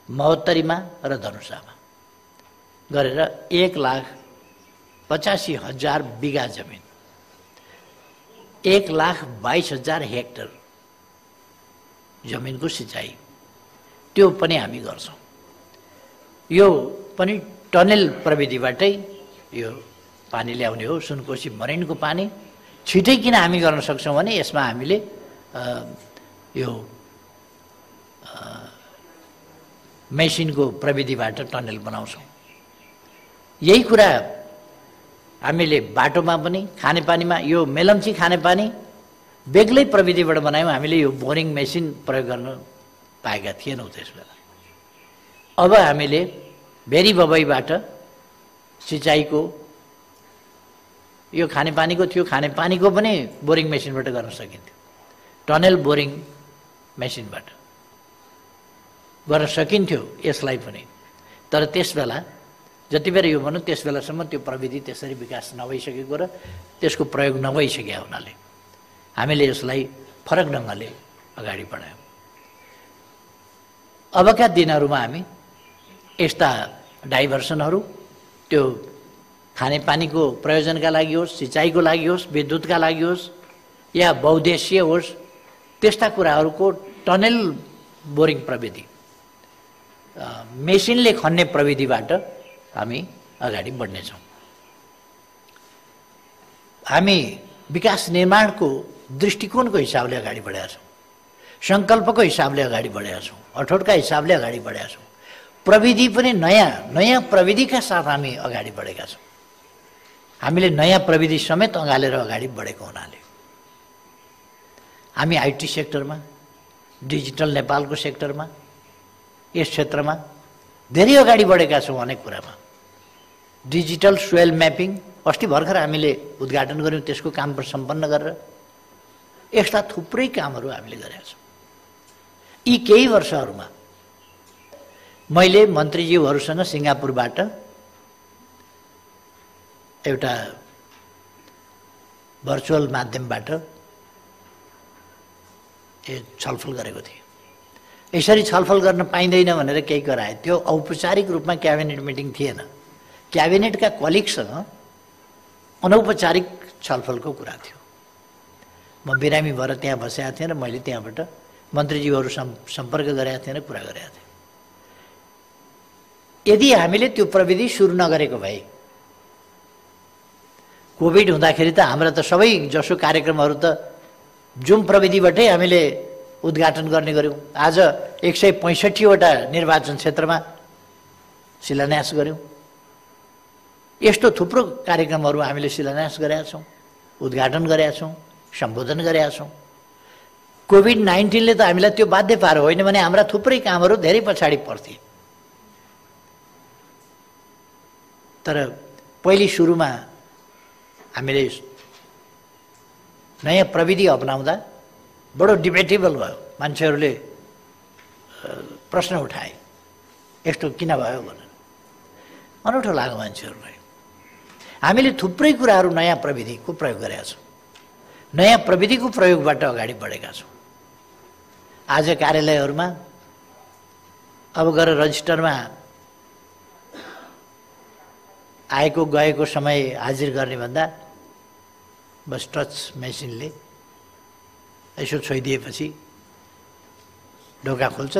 महोत्तरीमा र धनुषामा गरेर 1,85,000 बिघा जमिन, 1,22,000 हेक्टर जमिनको सिँचाइ, त्यो पनि हामी गर्छौँ। यो पनि टनेल प्रविधिबाटै यो पानी ल्याउने हो। सुनकोशी मरिनको पानी छिटै किन हामी गर्न सक्छौँ भने यसमा हामीले यो मेसिनको प्रविधिबाट टनेल बनाउँछौँ। यही कुरा हामीले बाटोमा पनि, खानेपानीमा, यो मेलम्ची खानेपानी बेग्लै प्रविधिबाट बनायौँ। हामीले यो बोरिङ मेसिन प्रयोग गर्न पाएका थिएनौँ त्यस बेला। अब हामीले बेरी बबईबाट सिँचाइको, यो खानेपानीको थियो, खानेपानीको पनि बोरिङ मेसिनबाट गर्न सकिन्थ्यो, टनेल बोरिङ मेसिनबाट गर्न सकिन्थ्यो यसलाई पनि। तर त्यस बेला जति बेला यो भनौँ त्यस बेलासम्म त्यो प्रविधि त्यसरी विकास नभइसकेको र त्यसको प्रयोग नभइसकेका हुनाले हामीले यसलाई फरक ढङ्गले अगाडि बढायौँ। अबका दिनहरूमा हामी यस्ता डाइभर्सनहरू, त्यो खानेपानीको प्रयोजनका लागि होस्, सिँचाइको लागि होस्, विद्युतका लागि होस् या बहुद्देश्य होस्, त्यस्ता कुराहरूको टनेल बोरिङ प्रविधि, मेसिनले खन्ने प्रविधिबाट हामी अगाडि बढ्नेछौँ। हामी विकास निर्माणको दृष्टिकोणको हिसाबले अगाडि बढेका छौँ, सङ्कल्पको हिसाबले अगाडि बढेका छौँ, अठोटका हिसाबले अगाडि बढेका छौँ। प्रविधि पनि नयाँ प्रविधिका साथ हामी अगाडि बढेका छौँ। हामीले नयाँ प्रविधि समेत अँगालेर अगाडि बढेको हुनाले हामी आइटी सेक्टरमा, डिजिटल नेपालको सेक्टरमा, यस क्षेत्रमा धेरै अगाडि बढेका छौँ। अनेक कुरामा डिजिटल सोइल म्यापिङ अस्ति भर्खर हामीले उद्घाटन गऱ्यौँ, त्यसको काम सम्पन्न गरेर यस्ता थुप्रै कामहरू हामीले गरेका छौँ। यी केही वर्षहरूमा मैले मन्त्रीज्यूहरूसँग सिङ्गापुरबाट एउटा भर्चुअल माध्यमबाट छलफल गरेको थिएँ। यसरी छलफल गर्न पाइँदैन भनेर केही गराए, त्यो औपचारिक रूपमा क्याबिनेट मिटिङ थिएन। क्याबिनेटका कलिगसँग अनौपचारिक छलफलको कुरा थियो। म बिरामी भएर त्यहाँ बसेका थिएँ र मैले त्यहाँबाट मन्त्रीज्यूहरू सम्पर्क गरेका थिएँ र कुरा गरेका थिएँ। यदि हामीले त्यो प्रविधि सुरु नगरेको भए, कोभिड हुँदाखेरि त हाम्रा त सबै जसो कार्यक्रमहरू त जुम प्रविधिबाटै हामीले उद्घाटन गर्ने गऱ्यौँ। आज 165वटा निर्वाचन क्षेत्रमा शिलान्यास गऱ्यौँ। यस्तो थुप्रो कार्यक्रमहरू हामीले शिलान्यास गरेका छौँ, उद्घाटन गरेका छौँ, सम्बोधन गरेका छौँ। कोभिड-19ले त हामीलाई त्यो बाध्य पार होइन भने हाम्रा थुप्रै कामहरू धेरै पछाडि पर्थे। तर पहिले सुरुमा हामीले नयाँ प्रविधि अपनाउँदा बडो डिबेटेबल भयो। मान्छेहरूले प्रश्न उठाए, यस्तो किन भयो भनेर। अनौठो लाग्यो मान्छेहरूलाई। हामीले थुप्रै कुराहरू नयाँ प्रविधिको प्रयोग गरेका छौँ। नयाँ प्रविधिको प्रयोगबाट अगाडि बढेका छौँ। आज कार्यालयहरूमा अब गएर रजिस्टरमा आएको गएको समय हाजिर गर्ने भन्दा बस टच मेसिनले यसो छोइदिएपछि ढोका खोल्छ,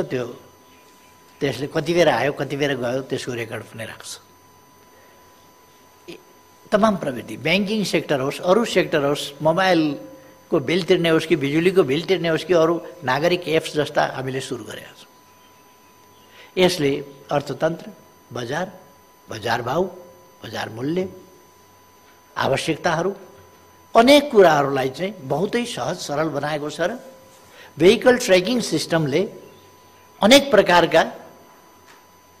त्यसले कति बेर आयो कति बेर गयो त्यसको रेकर्ड पनि राख्छ। तमाम प्रविधि, ब्याङ्किङ सेक्टर होस्, अरू सेक्टर होस्, मोबाइलको बिल तिर्ने होस् कि बिजुलीको बिल तिर्ने होस् कि अरू नागरिक एप्स जस्ता हामीले सुरु गरेका छौँ। यसले अर्थतन्त्र, बजार, बजार भाउ, बजार मूल्य, आवश्यकताहरू, अनेक कुराहरूलाई चाहिँ बहुतै सहज सरल बनाएको छ। र भेहिकल ट्र्याकिङ सिस्टमले अनेक प्रकारका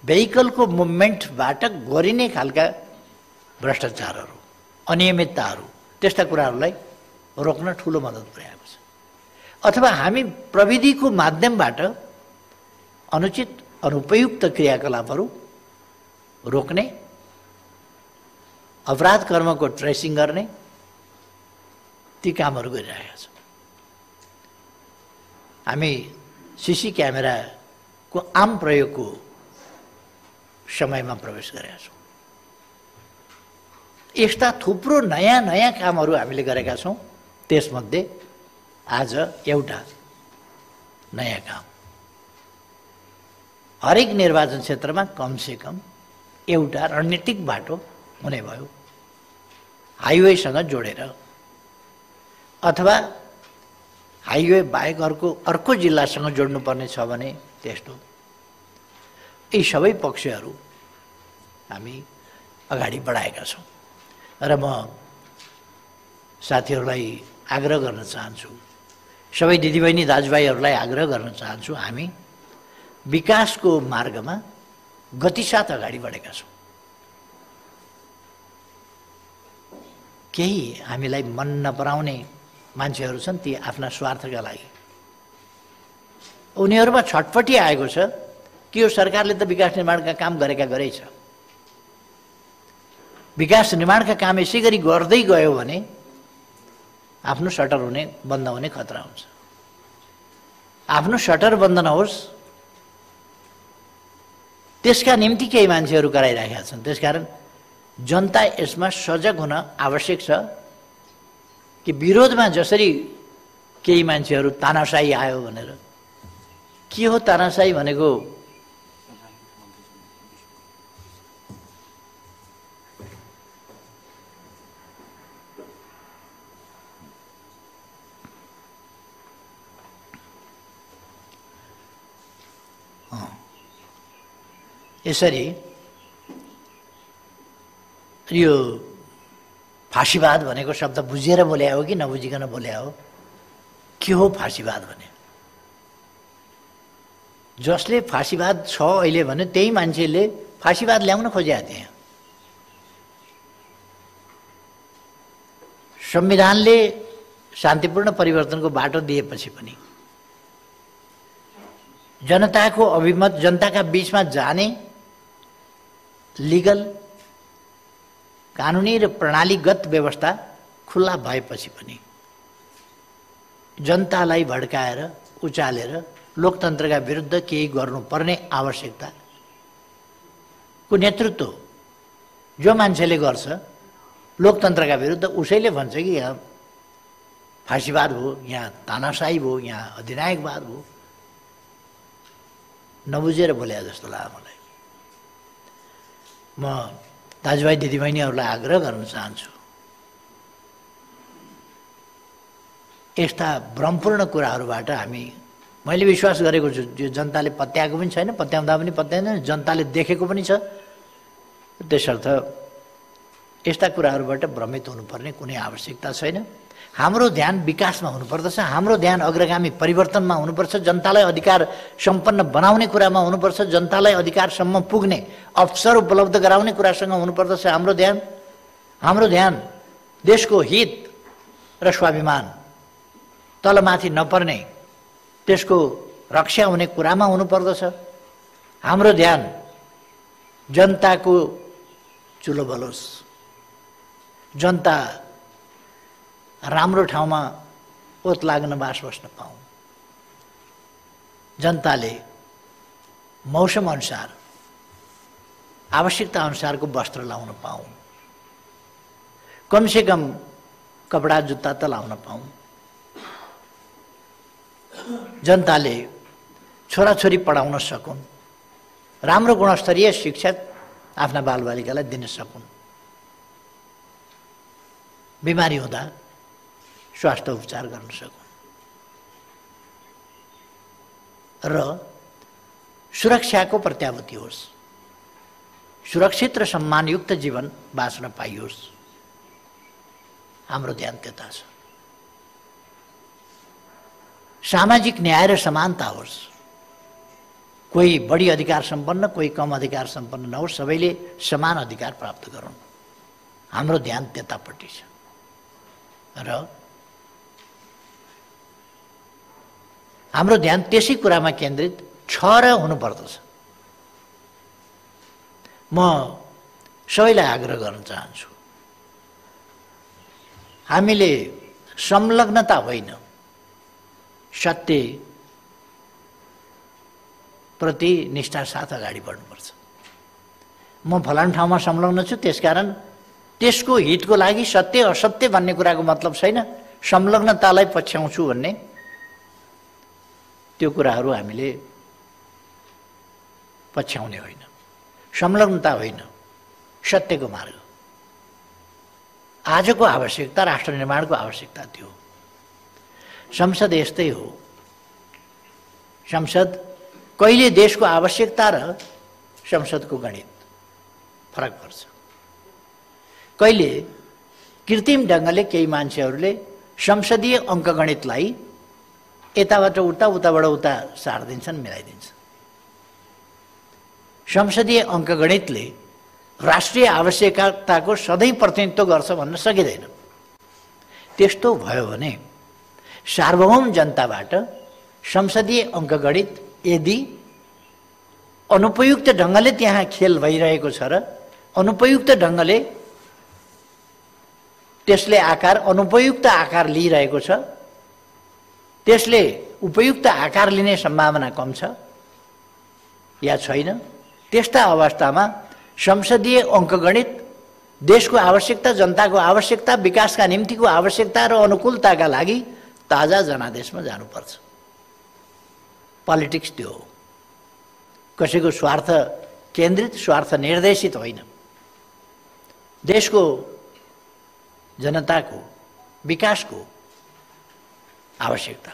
भेहिकलको मुभमेन्टबाट गरिने खालका भ्रष्टाचारहरू, अनियमितताहरू, त्यस्ता कुराहरूलाई रोक्न ठुलो मद्दत पुर्याएको छ। अथवा हामी प्रविधिको माध्यमबाट अनुचित अनुपयुक्त क्रियाकलापहरू रोक्ने, अपराध कर्मको ट्रेसिङ गर्ने ती कामहरू गरिरहेका छौँ। हामी सीसी क्यामेराको आम प्रयोगको समयमा प्रवेश गरेका छौँ। यस्ता थुप्रो नयाँ नयाँ कामहरू हामीले गरेका छौँ। त्यसमध्ये आज एउटा नयाँ काम, हरेक निर्वाचन क्षेत्रमा कमसेकम एउटा रणनीतिक बाटो हुने भयो, हाइवेसँग जोडेर अथवा हाइवे बाहेक अर्को जिल्लासँग जोड्नुपर्ने छ भने त्यस्तो। यी सबै पक्षहरू हामी अगाडि बढाएका छौँ। र म साथीहरूलाई आग्रह गर्न चाहन्छु, सबै दिदीबहिनी दाजुभाइहरूलाई आग्रह गर्न चाहन्छु, हामी विकासको मार्गमा गतिसाथ अगाडि बढेका छौँ। केही हामीलाई मन नपराउने मान्छेहरू छन्, ती आफ्ना स्वार्थका लागि उनीहरूमा छटपटी आएको छ कि यो सरकारले त विकास निर्माणका काम गरेका गरेछ। विकास निर्माणका काम यसै गरी गर्दै गयो भने आफ्नो सटर बन्द हुने खतरा हुन्छ। आफ्नो सटर बन्द नहोस् त्यसका निम्ति केही मान्छेहरू कराइरहेका छन्। त्यसकारण जनता यसमा सजग हुन आवश्यक छ कि विरोधमा जसरी केही मान्छेहरू तानाशाही आयो भनेर, के हो तानाशाही भनेको? यसरी यो फाँसीवाद भनेको शब्द बुझेर बोले हो कि नबुझिकन बोले हो? के हो फाँसीवाद भने? जसले फाँसीवाद छ अहिले भने त्यही मान्छेले फाँसीवाद ल्याउन खोजेका थिए। संविधानले शान्तिपूर्ण परिवर्तनको बाटो दिएपछि पनि जनताको अभिमत, जनताका बीचमा जाने लिगल कानुनी र प्रणालीगत व्यवस्था खुल्ला भएपछि पनि जनतालाई भड्काएर उचालेर लोकतन्त्रका विरुद्ध केही गर्नुपर्ने आवश्यकताको नेतृत्व जो मान्छेले गर्छ लोकतन्त्रका विरुद्ध, उसैले भन्छ कि यहाँ फाँसीवाद हो, यहाँ तानाशाही भयो, यहाँ अधिनायकवाद भयो। नबुझेर बोले जस्तो लाग्यो मलाई। म दाजुभाइ दिदीबहिनीहरूलाई आग्रह गर्न चाहन्छु, यस्ता भ्रमपूर्ण कुराहरूबाट हामी मैले विश्वास गरेको छु यो जनताले पत्याएको पनि छैन, पत्याउँदा पनि पत्याउँदैन, जनताले देखेको पनि छ। त्यसर्थ यस्ता कुराहरूबाट भ्रमित हुनुपर्ने कुनै आवश्यकता छैन। हाम्रो ध्यान विकासमा हुनुपर्दछ, हाम्रो ध्यान अग्रगामी परिवर्तनमा हुनुपर्छ, जनतालाई अधिकार सम्पन्न बनाउने कुरामा हुनुपर्छ, जनतालाई अधिकारसम्म पुग्ने अवसर उपलब्ध गराउने कुरासँग हुनुपर्दछ हाम्रो ध्यान देशको हित र स्वाभिमान तलमाथि नपर्ने, त्यसको रक्षा हुने कुरामा हुनुपर्दछ। हाम्रो ध्यान जनताको चुलो बलोस्, जनता राम्रो ठाउँमा ओत लाग्न बास बस्न पाऊँ, जनताले मौसम अनुसार आवश्यकता अनुसारको वस्त्र लाउन पाऊँ, कमसेकम कपडा जुत्ता त लाउन पाऊँ, जनताले छोराछोरी पढाउन सकुन्, राम्रो गुणस्तरीय शिक्षा आफ्ना बालबालिकालाई दिन सकुन्, बिमारी हुँदा स्वास्थ्य उपचार गर्न सकुन् र सुरक्षाको प्रत्याभूति होस्, सुरक्षित र सम्मानयुक्त जीवन बाँच्न पाइयोस्। हाम्रो ध्यान त्यता छ। सामाजिक न्याय र समानता होस्, कोही बढी अधिकार सम्पन्न कोही कम अधिकार सम्पन्न नहोस्, सबैले समान अधिकार प्राप्त गरून्। हाम्रो ध्यान त्यतापट्टि छ र हाम्रो ध्यान त्यसै कुरामा केन्द्रित छ र हुनुपर्दछ। म सबैलाई आग्रह गर्न चाहन्छु, हामीले संलग्नता होइन, सत्य प्रति निष्ठा साथ अगाडि बढ्नुपर्छ। म फलानु ठाउँमा संलग्न छु, त्यसकारण त्यसको हितको लागि सत्य असत्य भन्ने कुराको मतलब छैन। संलग्नतालाई पछ्याउँछु भन्ने त्यो कुराहरू हामीले पछ्याउने होइन। संलग्नता होइन, सत्यको मार्ग। आजको आवश्यकता राष्ट्र निर्माणको आवश्यकता थियो। संसद यस्तै हो। संसद कहिले देशको आवश्यकता र संसदको गणित फरक पर्छ। कहिले कृत्रिम ढङ्गले केही मान्छेहरूले संसदीय अङ्कगणितलाई यताबाट उता उताबाट उता सार्दिन्छन्, मिलाइदिन्छन्। संसदीय अङ्कगणितले राष्ट्रिय आवश्यकताको सधैँ प्रतिनिधित्व गर्छ भन्न सकिँदैन। त्यस्तो भयो भने सार्वभौम जनताबाट संसदीय अङ्कगणित यदि अनुपयुक्त ढङ्गले त्यहाँ खेल भइरहेको छ र अनुपयुक्त ढङ्गले त्यसले अनुपयुक्त आकार लिइरहेको छ, त्यसले उपयुक्त आकार लिने सम्भावना कम छ या छैन, त्यस्ता अवस्थामा संसदीय अङ्कगणित देशको आवश्यकता, जनताको आवश्यकता, विकासका निम्तिको आवश्यकता र अनुकूलताका लागि ताजा जनादेशमा जानुपर्छ। पोलिटिक्स त्यो हो, कसैको स्वार्थ केन्द्रित, स्वार्थ निर्देशित होइन। देशको जनताको विकासको आवश्यकता,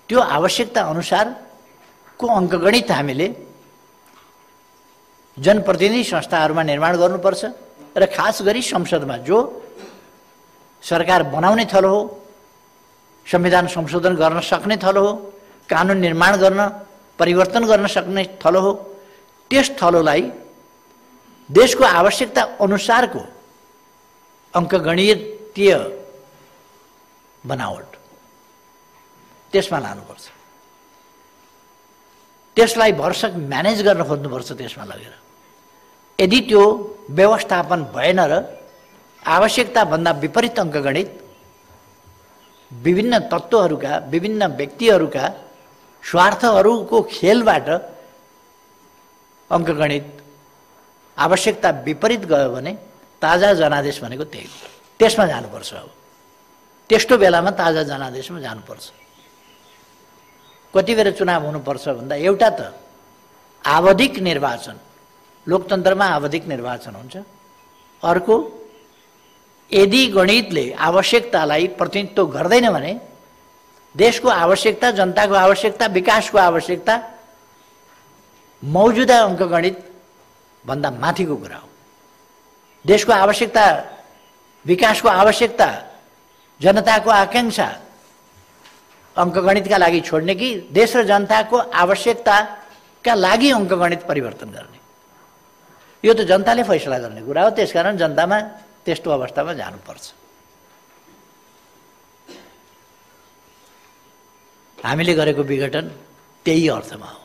त्यो आवश्यकता अनुसारको अङ्कगणित हामीले जनप्रतिनिधि संस्थाहरूमा निर्माण गर्नुपर्छ र खास गरी संसदमा, जो सरकार बनाउने थलो हो, संविधान संशोधन गर्न सक्ने थलो हो, कानुन निर्माण गर्न परिवर्तन गर्न सक्ने थलो हो, त्यस थलोलाई देशको आवश्यकता अनुसारको अङ्कगणितीय बनावट त्यसमा लानुपर्छ। त्यसलाई भरसक म्यानेज गर्न खोज्नुपर्छ त्यसमा लगेर। यदि त्यो व्यवस्थापन भएन र आवश्यकताभन्दा विपरीत अङ्कगणित विभिन्न तत्त्वहरूका, विभिन्न व्यक्तिहरूका स्वार्थहरूको खेलबाट अङ्कगणित आवश्यकता विपरीत गयो भने ताजा जनादेश भनेको त्यही हो। त्यसमा जानुपर्छ। अब त्यस्तो बेलामा ताजा जनादेशमा जानुपर्छ। कति बेर चुनाव हुनुपर्छ भन्दा, एउटा त आवधिक निर्वाचन, लोकतन्त्रमा आवधिक निर्वाचन हुन्छ। अर्को, यदि गणितले आवश्यकतालाई प्रतिनिधित्व गर्दैन भने देशको आवश्यकता, जनताको आवश्यकता, विकासको आवश्यकता मौजुदा अङ्कगणित भन्दा माथिको कुरा हो। देशको आवश्यकता, विकासको आवश्यकता, जनताको आकांक्षा अङ्कगणितका लागि छोड्ने कि देश र जनताको आवश्यकताका लागि अङ्कगणित परिवर्तन गर्ने? यो त जनताले फैसला गर्ने कुरा हो। त्यसकारण जनतामा त्यस्तो अवस्थामा जानुपर्छ। हामीले गरेको विघटन त्यही अर्थमा हो।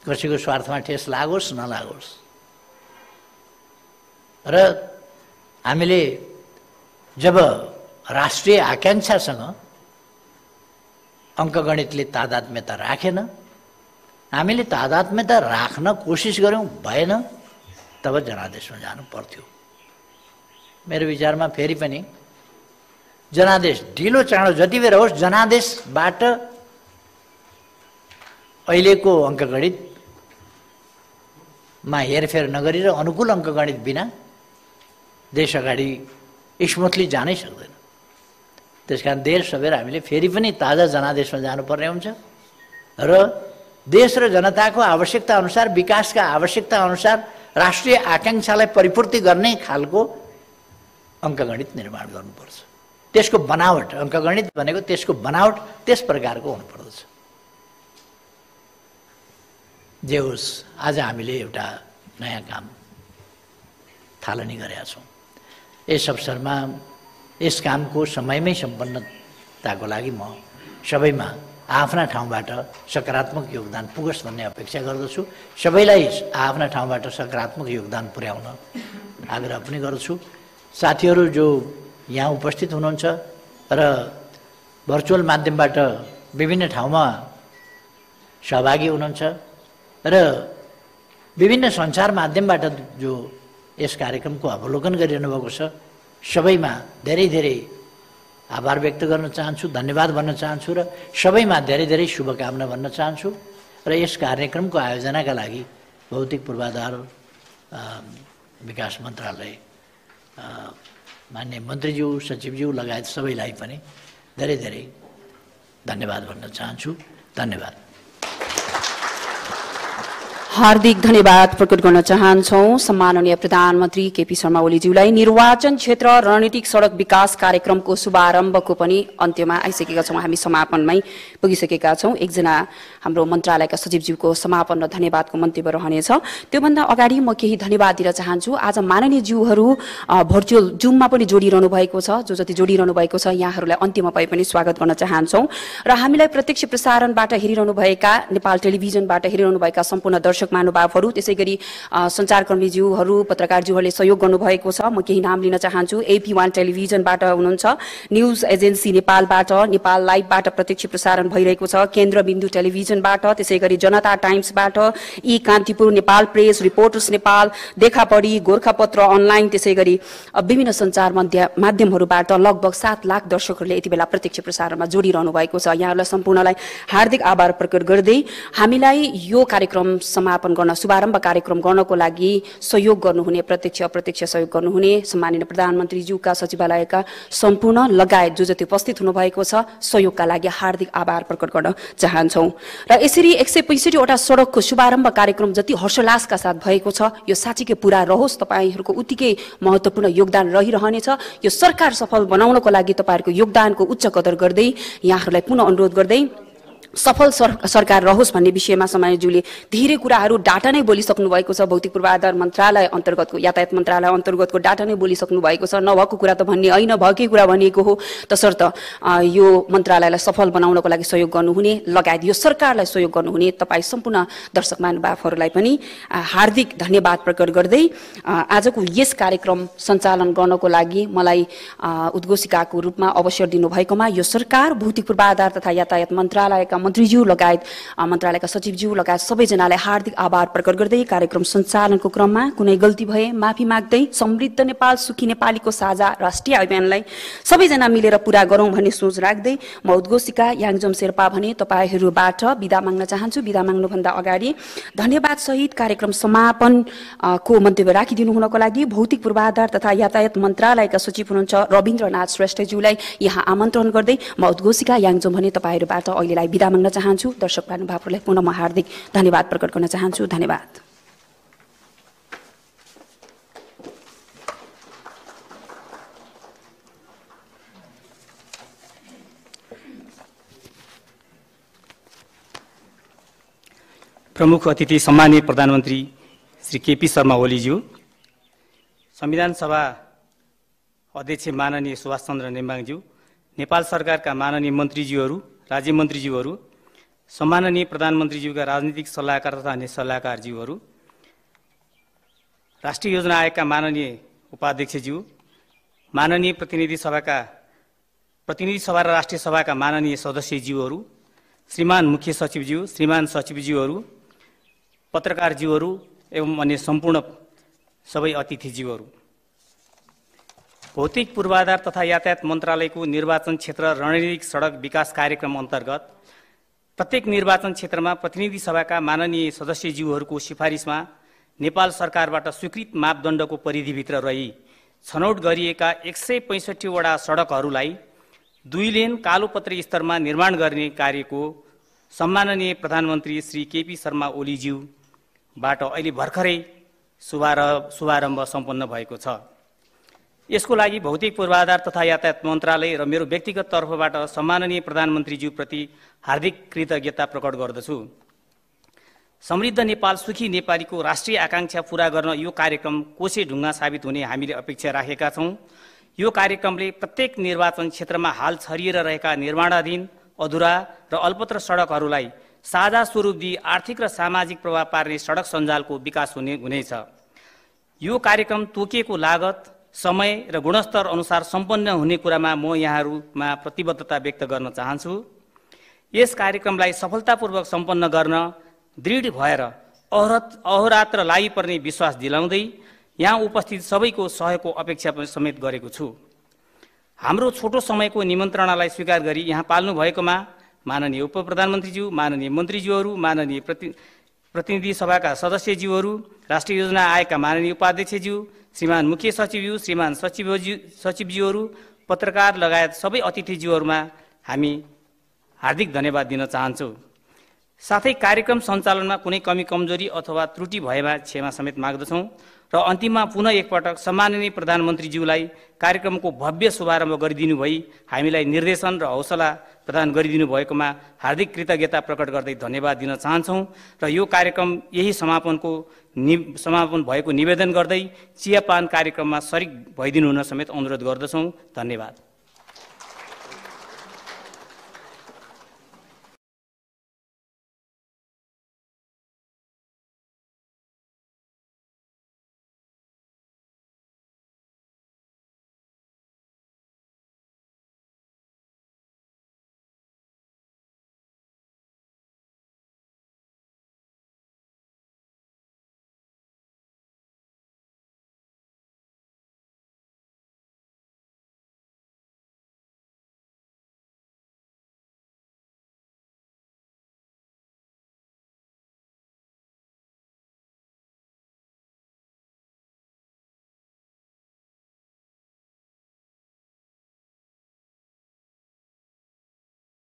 कसैको स्वार्थमा ठेस लागोस् नलागोस्। र हामीले जब राष्ट्रिय आकांक्षासँग अङ्कगणितले तादात्म्यता राखेन, हामीले तादात्म्यता राख्न कोसिस गऱ्यौँ, भएन, तब जनादेशमा जानु पर्थ्यो। मेरो विचारमा फेरि पनि जनादेश ढिलो चाँडो जति बेर होस्, जनादेशबाट अहिलेको अङ्कगणितमा हेरफेर नगरेर अनुकूल अङ्कगणित बिना देश अगाडि स्मुथली जानै सक्दैन। त्यसकारण देर सबेर हामीले फेरि पनि ताजा जनादेशमा जानुपर्ने हुन्छ र देश र जनताको आवश्यकता अनुसार, विकासका आवश्यकता अनुसार राष्ट्रिय आकांक्षालाई परिपूर्ति गर्ने खालको अङ्कगणित निर्माण गर्नुपर्छ। त्यसको बनावट, अङ्कगणित भनेको त्यसको बनावट त्यस प्रकारको हुनुपर्दछ। जे होस्, आज हामीले एउटा नयाँ काम थालनी गरेका छौँ। यस अवसरमा यस कामको समयमै सम्पन्नताको लागि म सबैमा आफ्ना ठाउँबाट सकारात्मक योगदान पुगोस् भन्ने अपेक्षा गर्दछु। सबैलाई आफ्ना ठाउँबाट सकारात्मक योगदान पुर्याउन आग्रह पनि गर्छु। साथीहरू जो यहाँ उपस्थित हुनुहुन्छ र भर्चुअल माध्यमबाट विभिन्न ठाउँमा सहभागी हुनुहुन्छ र विभिन्न सञ्चार माध्यमबाट जो यस कार्यक्रमको अवलोकन गरिरहनु भएको छ, सबैमा धेरै धेरै आभार व्यक्त गर्न चाहन्छु, धन्यवाद भन्न चाहन्छु र सबैमा धेरै धेरै शुभकामना भन्न चाहन्छु। र यस कार्यक्रमको आयोजनाका लागि भौतिक पूर्वाधार विकास मन्त्रालय, माननीय मन्त्रीज्यू, सचिवज्यू लगायत सबैलाई पनि धेरै धेरै धन्यवाद भन्न चाहन्छु। धन्यवाद। हार्दिक धन्यवाद प्रकट गर्न चाहन्छौँ सम्माननीय प्रधानमन्त्री केपी शर्मा ओलीज्यूलाई। निर्वाचन क्षेत्र रणनीतिक सडक विकास कार्यक्रमको शुभारम्भको पनि अन्त्यमा आइसकेका छौँ। हामी समापनमै पुगिसकेका छौँ। एकजना हाम्रो मन्त्रालयका सचिवज्यूको समापन र धन्यवादको मन्तव्य रहनेछ। त्योभन्दा अगाडि म केही धन्यवाद दिन चाहन्छु। आज माननीय ज्यूहरू भर्चुअल जुममा पनि जोडिरहनु भएको छ। जो जति जोडिरहनु भएको छ, यहाँहरूलाई अन्त्यमा भए पनि स्वागत गर्न चाहन्छौँ। र हामीलाई प्रत्यक्ष प्रसारणबाट हेरिरहनु भएका, नेपाल टेलिभिजनबाट हेरिरहनु भएका सम्पूर्ण दर्शक महानुभावहरू, त्यसै गरी सञ्चारकर्मीज्यूहरू, पत्रकारज्यूहरूले सहयोग गर्नुभएको छ। म केही नाम लिन चाहन्छु। AP1 टेलिभिजनबाट हुनुहुन्छ, न्युज एजेन्सी नेपालबाट, नेपाल लाइभबाट प्रत्यक्ष प्रसारण भइरहेको छ, केन्द्रबिन्दु टेलिभिजनबाट, त्यसै गरी जनता टाइम्सबाट, e Kantipur, Nepal press, reporters Nepal, देखापडी, गोर्खापत्र अनलाइन, त्यसै गरी विभिन्न सञ्चार माध्यमहरूबाट लगभग 7 लाख दर्शकहरूले यति बेला प्रत्यक्ष प्रसारणमा जोडिरहनु भएको छ। यहाँहरूलाई सम्पूर्णलाई हार्दिक आभार प्रकट गर्दै हामीलाई यो कार्यक्रम समापन गर्न, शुभारम्भ कार्यक्रम गर्नको लागि सहयोग गर्नुहुने, प्रत्यक्ष अप्रत्यक्ष सहयोग गर्नुहुने सम्माननीय प्रधानमन्त्रीज्यूका सचिवालयका सम्पूर्ण लगायत जो जति उपस्थित हुनुभएको छ, सहयोगका लागि हार्दिक आभार प्रकट गर्न चाहन्छौँ। र यसरी 165 वटा सडकको शुभारम्भ कार्यक्रम जति हर्षोल्लासका साथ भएको छ, यो साँच्चीकै पूरा रहोस्। तपाईहरूको उत्तिकै महत्त्वपूर्ण योगदान रहिरहनेछ। यो सरकार सफल बनाउनको लागि तपाईहरूको योगदानको उच्च कदर गर्दै, यहाँहरूलाई पुनः अनुरोध गर्दै सफल सरकार रहोस् भन्ने विषयमा सम्माननीयज्यूले धेरै कुराहरू डाटा नै बोलिसक्नु भएको छ। भौतिक पूर्वाधार मन्त्रालय अन्तर्गतको, यातायात मन्त्रालय अन्तर्गतको डाटा नै बोलिसक्नु भएको छ। नभएको कुरा त भन्ने होइन, भएकै कुरा भनिएको हो। तसर्थ यो मन्त्रालयलाई सफल बनाउनको लागि सहयोग गर्नुहुने लगायत यो सरकारलाई सहयोग गर्नुहुने तपाईँ सम्पूर्ण दर्शक महानुभावहरूलाई पनि हार्दिक धन्यवाद प्रकट गर्दै आजको यस कार्यक्रम सञ्चालन गर्नको लागि मलाई उद्घोषिकाको रूपमा अवसर दिनुभएकोमा यो सरकार, भौतिक पूर्वाधार तथा यातायात मन्त्रालयका मन्त्रीज्यू लगायत मन्त्रालयका सचिवज्यू लगायत सबैजनालाई हार्दिक आभार प्रकट गर्दै कार्यक्रम सञ्चालनको क्रममा कुनै गल्ती भए माफी माग्दै समृद्ध नेपाल सुखी नेपालीको साझा राष्ट्रिय अभियानलाई सबैजना मिलेर पूरा गरौँ भन्ने सोच राख्दै म उद्घोषिका याङजम शेर्पा भने तपाईहरूबाट बिदा माग्न चाहन्छु। बिदा माग्नुभन्दा अगाडि धन्यवाद सहित कार्यक्रम समापन को मन्तव्य राखिदिनु हुनको लागि भौतिक पूर्वाधार तथा यातायात मन्त्रालयका सचिव हुनुहुन्छ रविन्द्रनाथ श्रेष्ठज्यूलाई यहाँ आमन्त्रण गर्दै म उद्घोषिका याङजम भने तपाईहरूबाट अहिलेलाई बिदा माग्न चाहन्छु। दर्शक महानुभावहरूलाई पुनः म हार्दिक धन्यवाद प्रकट गर्न चाहन्छु। धन्यवाद। प्रमुख अतिथि सम्माननीय प्रधानमन्त्री श्री केपी शर्मा ओलीज्यू, संविधान सभा अध्यक्ष माननीय सुभाष चन्द्र नेम्बाङज्यू, नेपाल सरकारका माननीय मन्त्रीज्यूहरू, राज्य मन्त्रीज्यूहरू, सम्माननीय प्रधानमन्त्रीज्यूका राजनीतिक सल्लाहकार तथा अन्य सल्लाहकारज्यूहरू, राष्ट्रिय योजना आयोगका माननीय उपाध्यक्षज्यू, माननीय प्रतिनिधि सभा र राष्ट्रिय सभाका माननीय सदस्यज्यूहरू, श्रीमान मुख्य सचिवज्यू, श्रीमान सचिवज्यूहरू, पत्रकारज्यूहरू एवं अन्य सम्पूर्ण सबै अतिथिज्यूहरू, भौतिक पूर्वाधार तथा यातायात मन्त्रालयको निर्वाचन क्षेत्र रणनीतिक सडक विकास कार्यक्रम अन्तर्गत प्रत्येक निर्वाचन क्षेत्रमा प्रतिनिधि सभाका माननीय सदस्यज्यूहरूको सिफारिसमा नेपाल सरकारबाट स्वीकृत मापदण्डको परिधिभित्र रही छनौट गरिएका 165 वटा सडकहरूलाई 2 लेन कालोपत्री स्तरमा निर्माण गर्ने कार्यको सम्माननीय प्रधानमन्त्री श्री केपी शर्मा ओलीज्यूबाट अहिले भर्खरै शुभारम्भ सम्पन्न भएको छ। यसको लागि भौतिक पूर्वाधार तथा यातायात मन्त्रालय र मेरो व्यक्तिगत तर्फबाट सम्माननीय प्रधानमन्त्रीज्यूप्रति हार्दिक कृतज्ञता प्रकट गर्दछु। समृद्ध नेपाल सुखी नेपालीको राष्ट्रिय आकांक्षा पूरा गर्न यो कार्यक्रम कोसे ढुङ्गा साबित हुने हामीले अपेक्षा राखेका छौँ। यो कार्यक्रमले प्रत्येक निर्वाचन क्षेत्रमा हाल छरिएर रहेका निर्माणाधीन, अधुरा र अल्पत्र सडकहरूलाई साझा स्वरूप दिई आर्थिक र सामाजिक प्रभाव पार्ने सडक सञ्जालको विकास हुनेछ। यो कार्यक्रम तोकिएको लागत, समय र गुणस्तर अनुसार सम्पन्न हुने कुरामा म यहाँहरूमा प्रतिबद्धता व्यक्त गर्न चाहन्छु। यस कार्यक्रमलाई सफलतापूर्वक सम्पन्न गर्न दृढ भएर अहोरात्र लागिपर्ने विश्वास दिलाउँदै यहाँ उपस्थित सबैको सहयोगको अपेक्षा समेत गरेको छु। हाम्रो छोटो समयको निमन्त्रणालाई स्वीकार गरी यहाँ पाल्नु भएकोमा माननीय उपप्रधानमन्त्रीज्यू, माननीय मन्त्रीज्यूहरू, माननीय प्रतिनिधि सभाका सदस्यज्यूहरू, राष्ट्रिय योजना आयोगका माननीय उपाध्यक्षज्यू, श्रीमान मुख्य सचिवज्यू, श्रीमान सचिवज्यूहरू, पत्रकार लगायत सबै अतिथिज्यूहरूमा हामी हार्दिक धन्यवाद दिन चाहन्छौँ। साथै कार्यक्रम सञ्चालनमा कुनै कमी कमजोरी अथवा त्रुटि भएमा क्षमा समेत माग्दछौँ र अन्तिममा पुनः एकपटक सम्माननीय प्रधानमन्त्रीज्यूलाई कार्यक्रमको भव्य शुभारम्भ गरिदिनु भई हामीलाई निर्देशन र हौसला प्रदान गरिदिनु भएकोमा हार्दिक कृतज्ञता प्रकट गर्दै धन्यवाद दिन चाहन्छौँ र यो कार्यक्रम यही समापन भएको निवेदन गर्दै चियापान कार्यक्रममा सरिक भइदिनु हुन समेत अनुरोध गर्दछौँ। धन्यवाद।